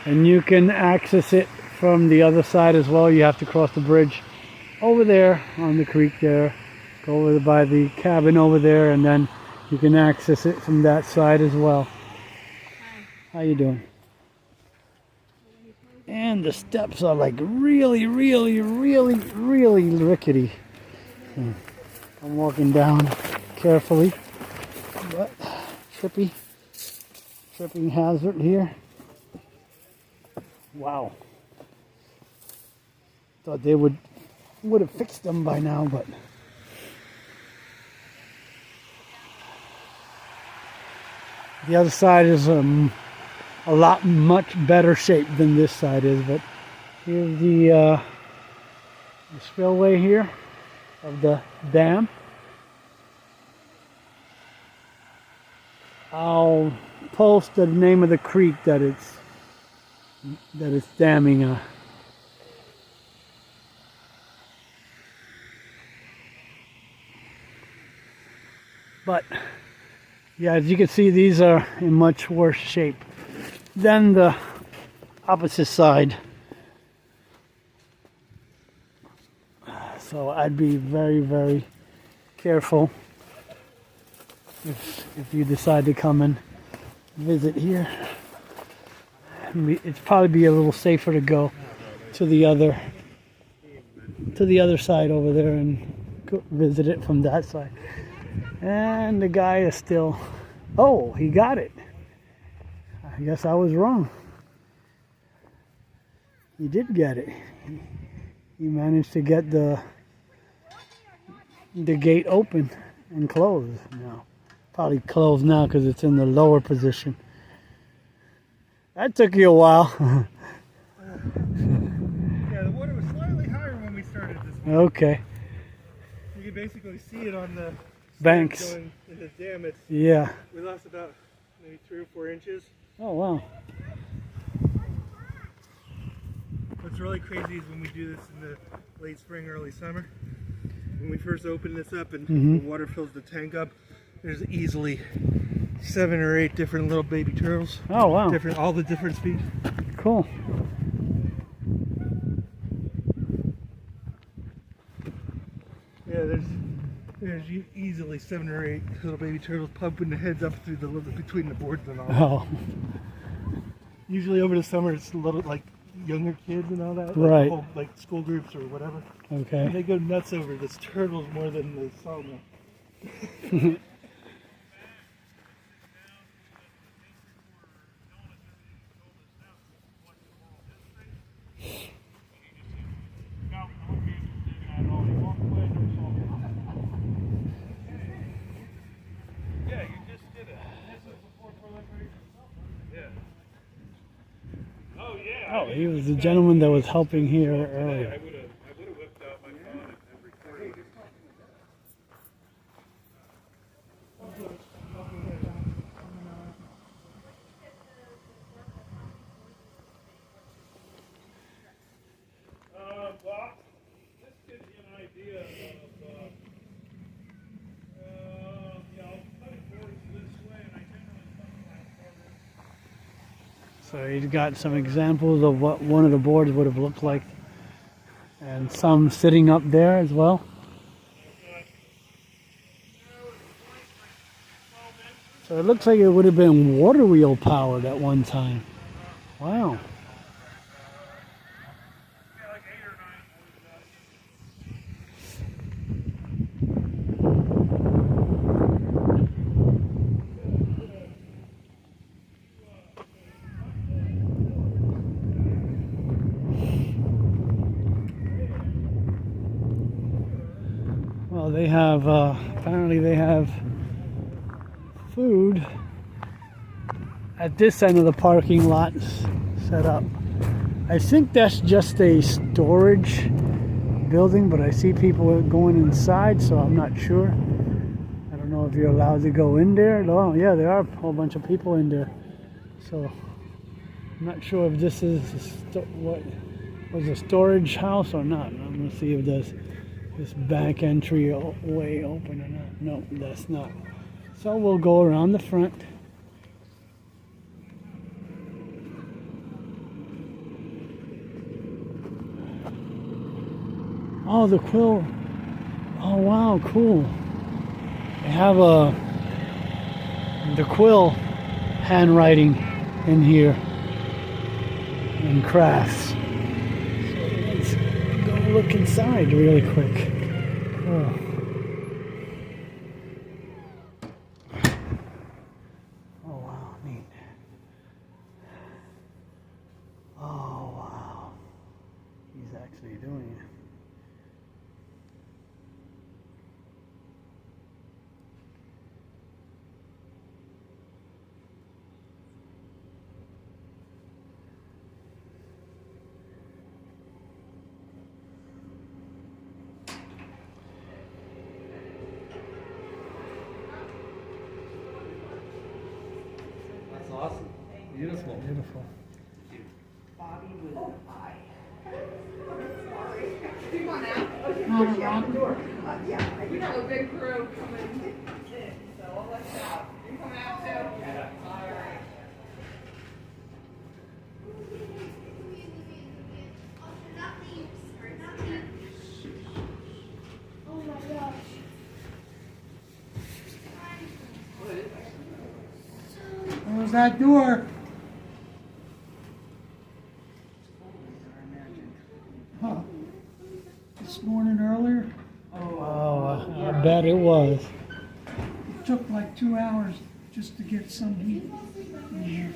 [SPEAKER 1] and you can access it from the other side as well. You have to cross the bridge over there on the creek there, go over by the cabin over there, and then you can access it from that side as well. How you doing? And the steps are like really rickety. I'm walking down carefully, but tripping hazard here. Wow. Thought they would have fixed them by now, but the other side is a lot much better shape than this side is. But here's the spillway here of the dam. I'll post the name of the creek that it's damming. But yeah, as you can see, these are in much worse shape than the opposite side. So I'd be very careful if you decide to come and visit here. It'd probably be a little safer to go to the other side over there and go visit it from that side. And the guy is still, oh, he got it. I guess I was wrong. He did get it. He managed to get the gate open and closed now. Probably closed now because it's in the lower position. That took you a while.
[SPEAKER 12] Yeah, the water was slightly higher when we started this morning.
[SPEAKER 1] Okay.
[SPEAKER 12] You can basically see it on the
[SPEAKER 1] banks.
[SPEAKER 12] Going in the dam.
[SPEAKER 1] Yeah.
[SPEAKER 12] We lost about maybe 3 or 4 inches.
[SPEAKER 1] Oh, wow.
[SPEAKER 12] What's really crazy is when we do this in the late spring, early summer. When we first open this up and the water fills the tank up, there's easily 7 or 8 different little baby turtles.
[SPEAKER 1] Oh, wow.
[SPEAKER 12] All the different species.
[SPEAKER 1] Cool.
[SPEAKER 12] Yeah, there's easily 7 or 8 little baby turtles pumping their heads up through between the boards and all.
[SPEAKER 1] Oh.
[SPEAKER 12] Usually over the summer it's a little like younger kids and all that.
[SPEAKER 1] Right.
[SPEAKER 12] Like school groups or whatever.
[SPEAKER 1] Okay.
[SPEAKER 12] And they go nuts over this turtles more than the sawmill.
[SPEAKER 1] Oh, he was the gentleman that was helping here earlier.
[SPEAKER 15] I would have whipped out my phone and recorded it. Well, this gives you an idea of, I'll put it towards this way, and I generally put
[SPEAKER 1] So he's got some examples of what one of the boards would have looked like, and some sitting up there as well. So it looks like it would have been water wheel powered at one time. Wow. Well, they have, apparently they have food at this end of the parking lot set up. I think that's just a storage building, but I see people going inside, so I'm not sure. I don't know if you're allowed to go in there. Oh, yeah, there are a whole bunch of people in there. So I'm not sure if this is what was a storage house or not. I'm gonna see if there's this back entry way open or not. No, that's not. So we'll go around the front. Oh, the quill. Oh, wow, cool. They have the quill handwriting in here and crafts. So let's go look inside really quick. Oh. Oh, wow, neat. Oh, wow. He's actually doing it.
[SPEAKER 5] Awesome. Beautiful.
[SPEAKER 1] Beautiful.
[SPEAKER 8] Bobby with an eye. Come on out. Yeah, we have a big crew coming in, so we'll let you out. You come out too? Yeah. All right.
[SPEAKER 4] Oh my gosh.
[SPEAKER 12] Close that door. Huh. This morning earlier,
[SPEAKER 1] Oh, I bet it was.
[SPEAKER 12] it took like 2 hours just to get some heat in here.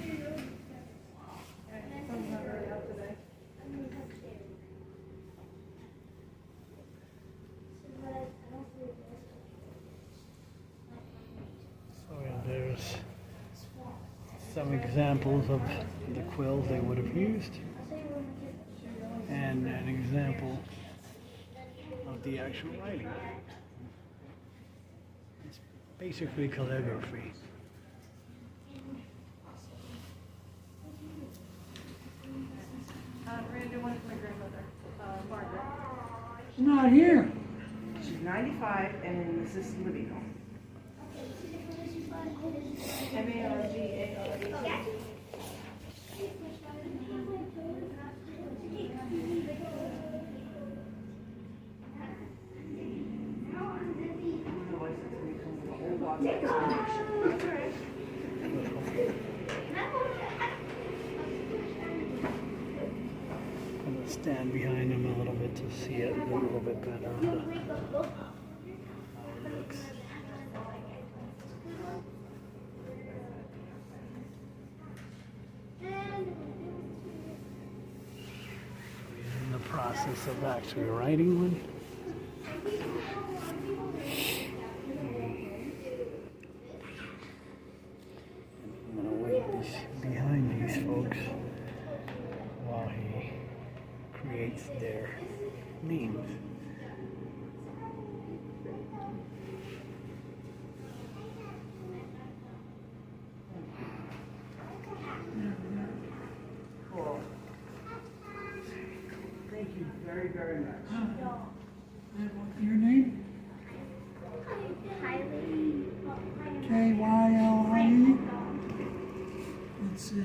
[SPEAKER 1] So there's some examples of the quills they would have used, and an example of the actual writing. It's basically calligraphy.
[SPEAKER 6] Randy wanted my grandmother, Margaret.
[SPEAKER 12] She's not here.
[SPEAKER 8] She's 95 and in assisted living home. Margare.
[SPEAKER 1] I'm going to stand behind him a little bit to see it a little bit better. How it looks. He's in the process of actually writing one. I'm going to wait behind these folks while he creates their names.
[SPEAKER 8] Cool. Thank you very, very much.
[SPEAKER 12] Your name? K-Y-L-I-E? Let's see.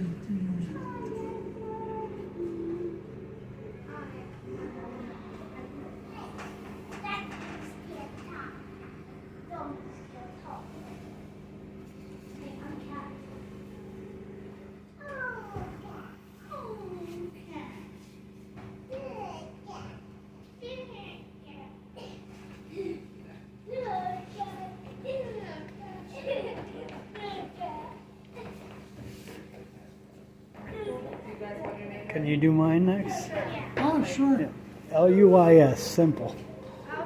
[SPEAKER 1] Can you do mine next?
[SPEAKER 12] Oh, sure.
[SPEAKER 1] Yeah. L-U-I-S, simple.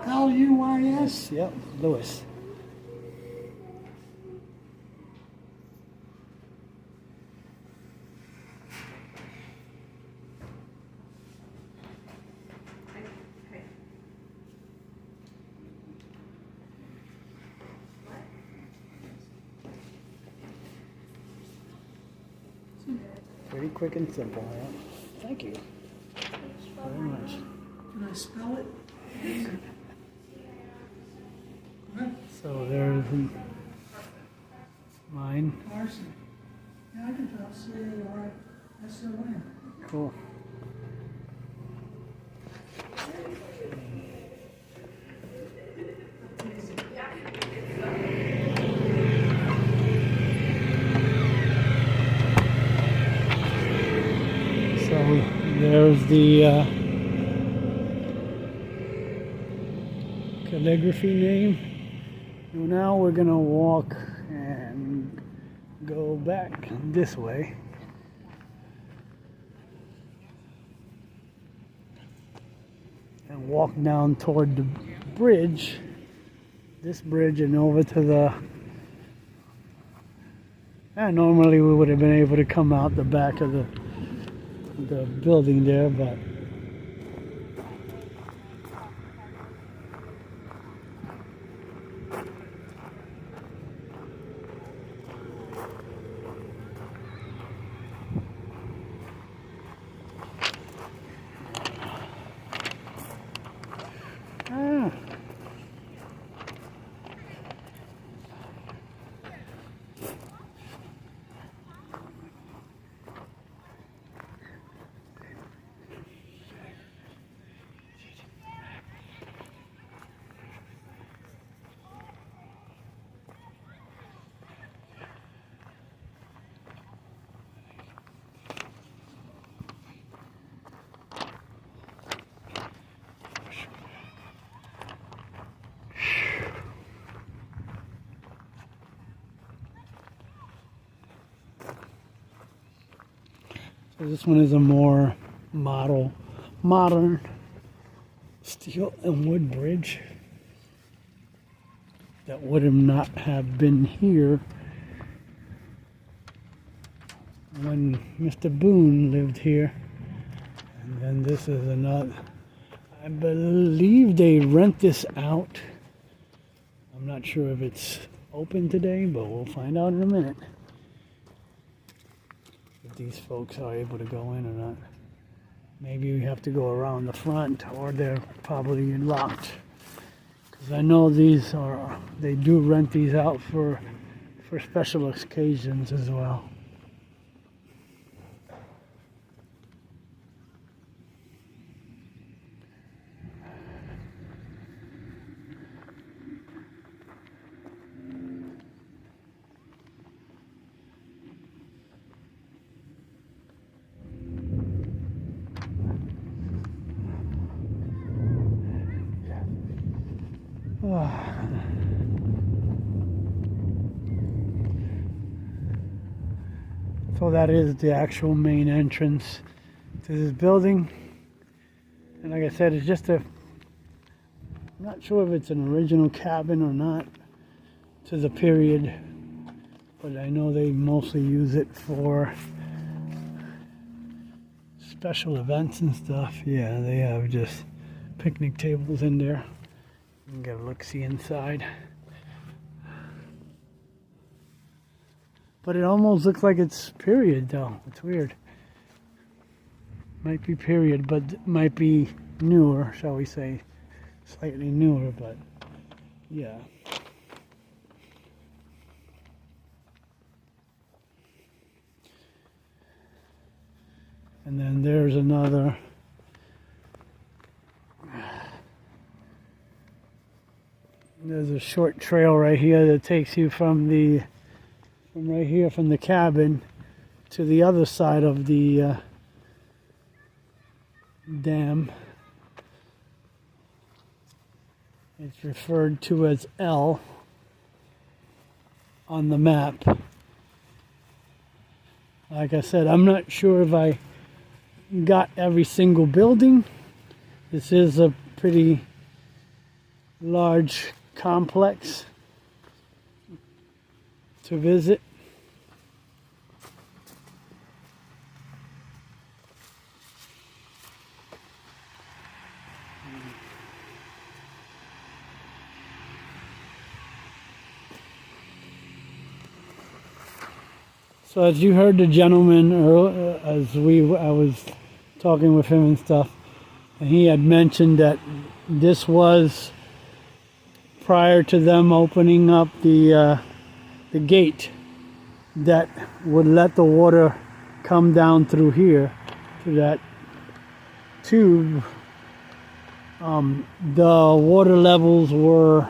[SPEAKER 12] L-U-I-S?
[SPEAKER 1] Yep, Lewis. Pretty quick and simple. Yeah. Thank you very much.
[SPEAKER 16] Can I spell it?
[SPEAKER 1] So there's mine.
[SPEAKER 16] Carson. Yeah, I can tell. C-A-R-S-O-N.
[SPEAKER 1] Cool. So there's the calligraphy name. Now we're gonna walk and go back this way. And walk down toward the bridge, this bridge, and over to the, normally we would have been able to come out the back of the building there, but so this one is a more modern steel and wood bridge that would not have been here when Mr. Boone lived here. And then this is another, I believe they rent this out. I'm not sure if it's open today, but we'll find out in a minute. These folks are able to go in or not. Maybe we have to go around the front, or they're probably locked. Because I know they do rent these out for special occasions as well. So that is the actual main entrance to this building. And like I said, it's just I'm not sure if it's an original cabin or not to the period, but I know they mostly use it for special events and stuff. Yeah, they have just picnic tables in there. You can get a look-see inside. But it almost looks like it's period though. It's weird. Might be period, but might be newer, shall we say. Slightly newer, but yeah. And then there's another. There's a short trail right here that takes you from right here from the cabin to the other side of the dam. It's referred to as L on the map. Like I said, I'm not sure if I got every single building. This is a pretty large complex to visit. So as you heard the gentleman earlier, I was talking with him and stuff, and he had mentioned that this was prior to them opening up the gate that would let the water come down through here to that tube. The water levels were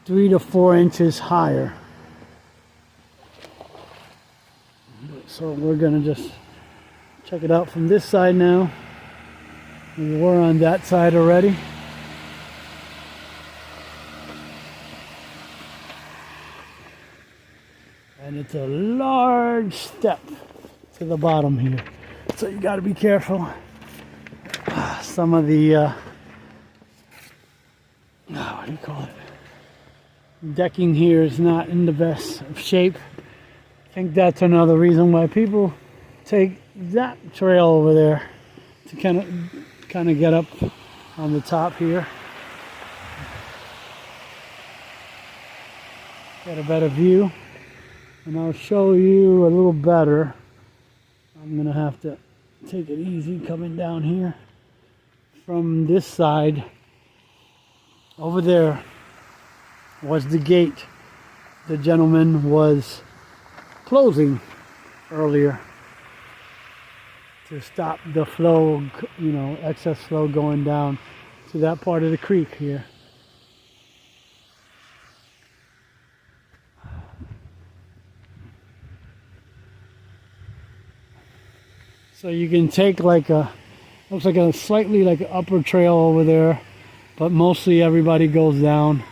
[SPEAKER 1] 3 to 4 inches higher. So we're gonna just check it out from this side now. We were on that side already. And it's a large step to the bottom here. So you gotta be careful. Some of the, what do you call it? Decking here is not in the best of shape. I think that's another reason why people take that trail over there to kind of get up on the top here. Get a better view. And I'll show you a little better. I'm gonna have to take it easy coming down here. From this side, over there was the gate the gentleman was closing earlier to stop the flow, excess flow going down to that part of the creek here. So you can take looks like a slightly upper trail over there, but mostly everybody goes down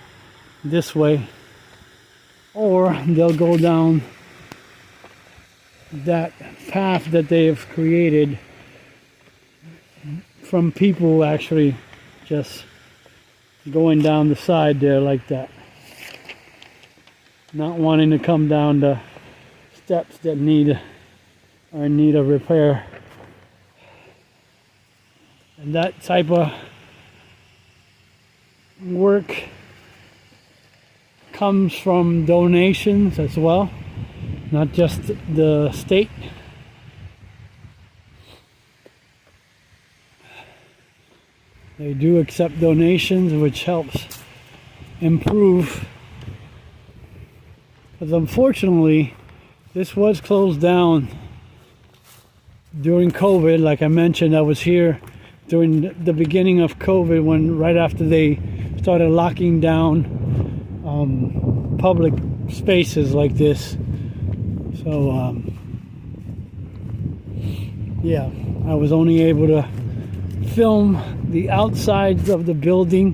[SPEAKER 1] this way, or they'll go down that path that they have created from people actually just going down the side there like that, not wanting to come down the steps that need a repair. And that type of work comes from donations as well, not just the state. They do accept donations, which helps improve. Because unfortunately, this was closed down during COVID. Like I mentioned, I was here during the beginning of COVID, when right after they started locking down public spaces like this. So yeah, I was only able to film the outsides of the building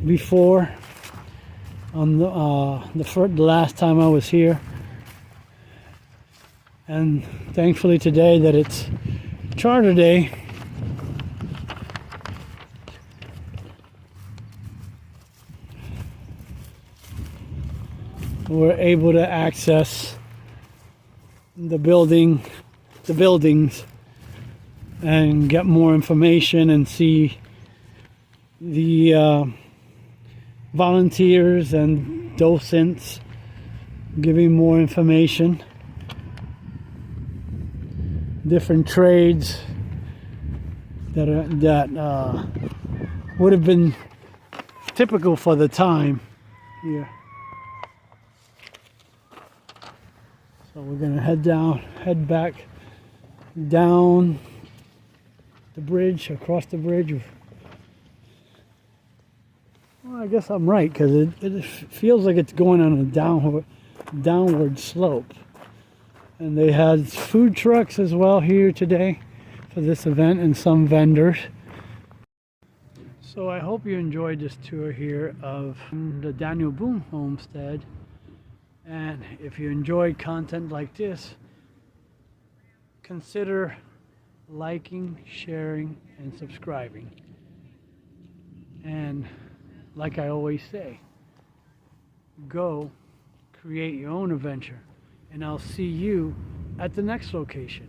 [SPEAKER 1] before on the last time I was here, and thankfully today that it's Charter Day, we're able to access the buildings and get more information and see the volunteers and docents giving more information, different trades that would have been typical for the time here. So we're gonna head back down the bridge, across the bridge. Well, I guess I'm right, because it feels like it's going on a downward slope. And they had food trucks as well here today for this event, and some vendors. So I hope you enjoyed this tour here of the Daniel Boone Homestead. And if you enjoyed content like this, consider liking, sharing, and subscribing. And like I always say, go create your own adventure, and I'll see you at the next location.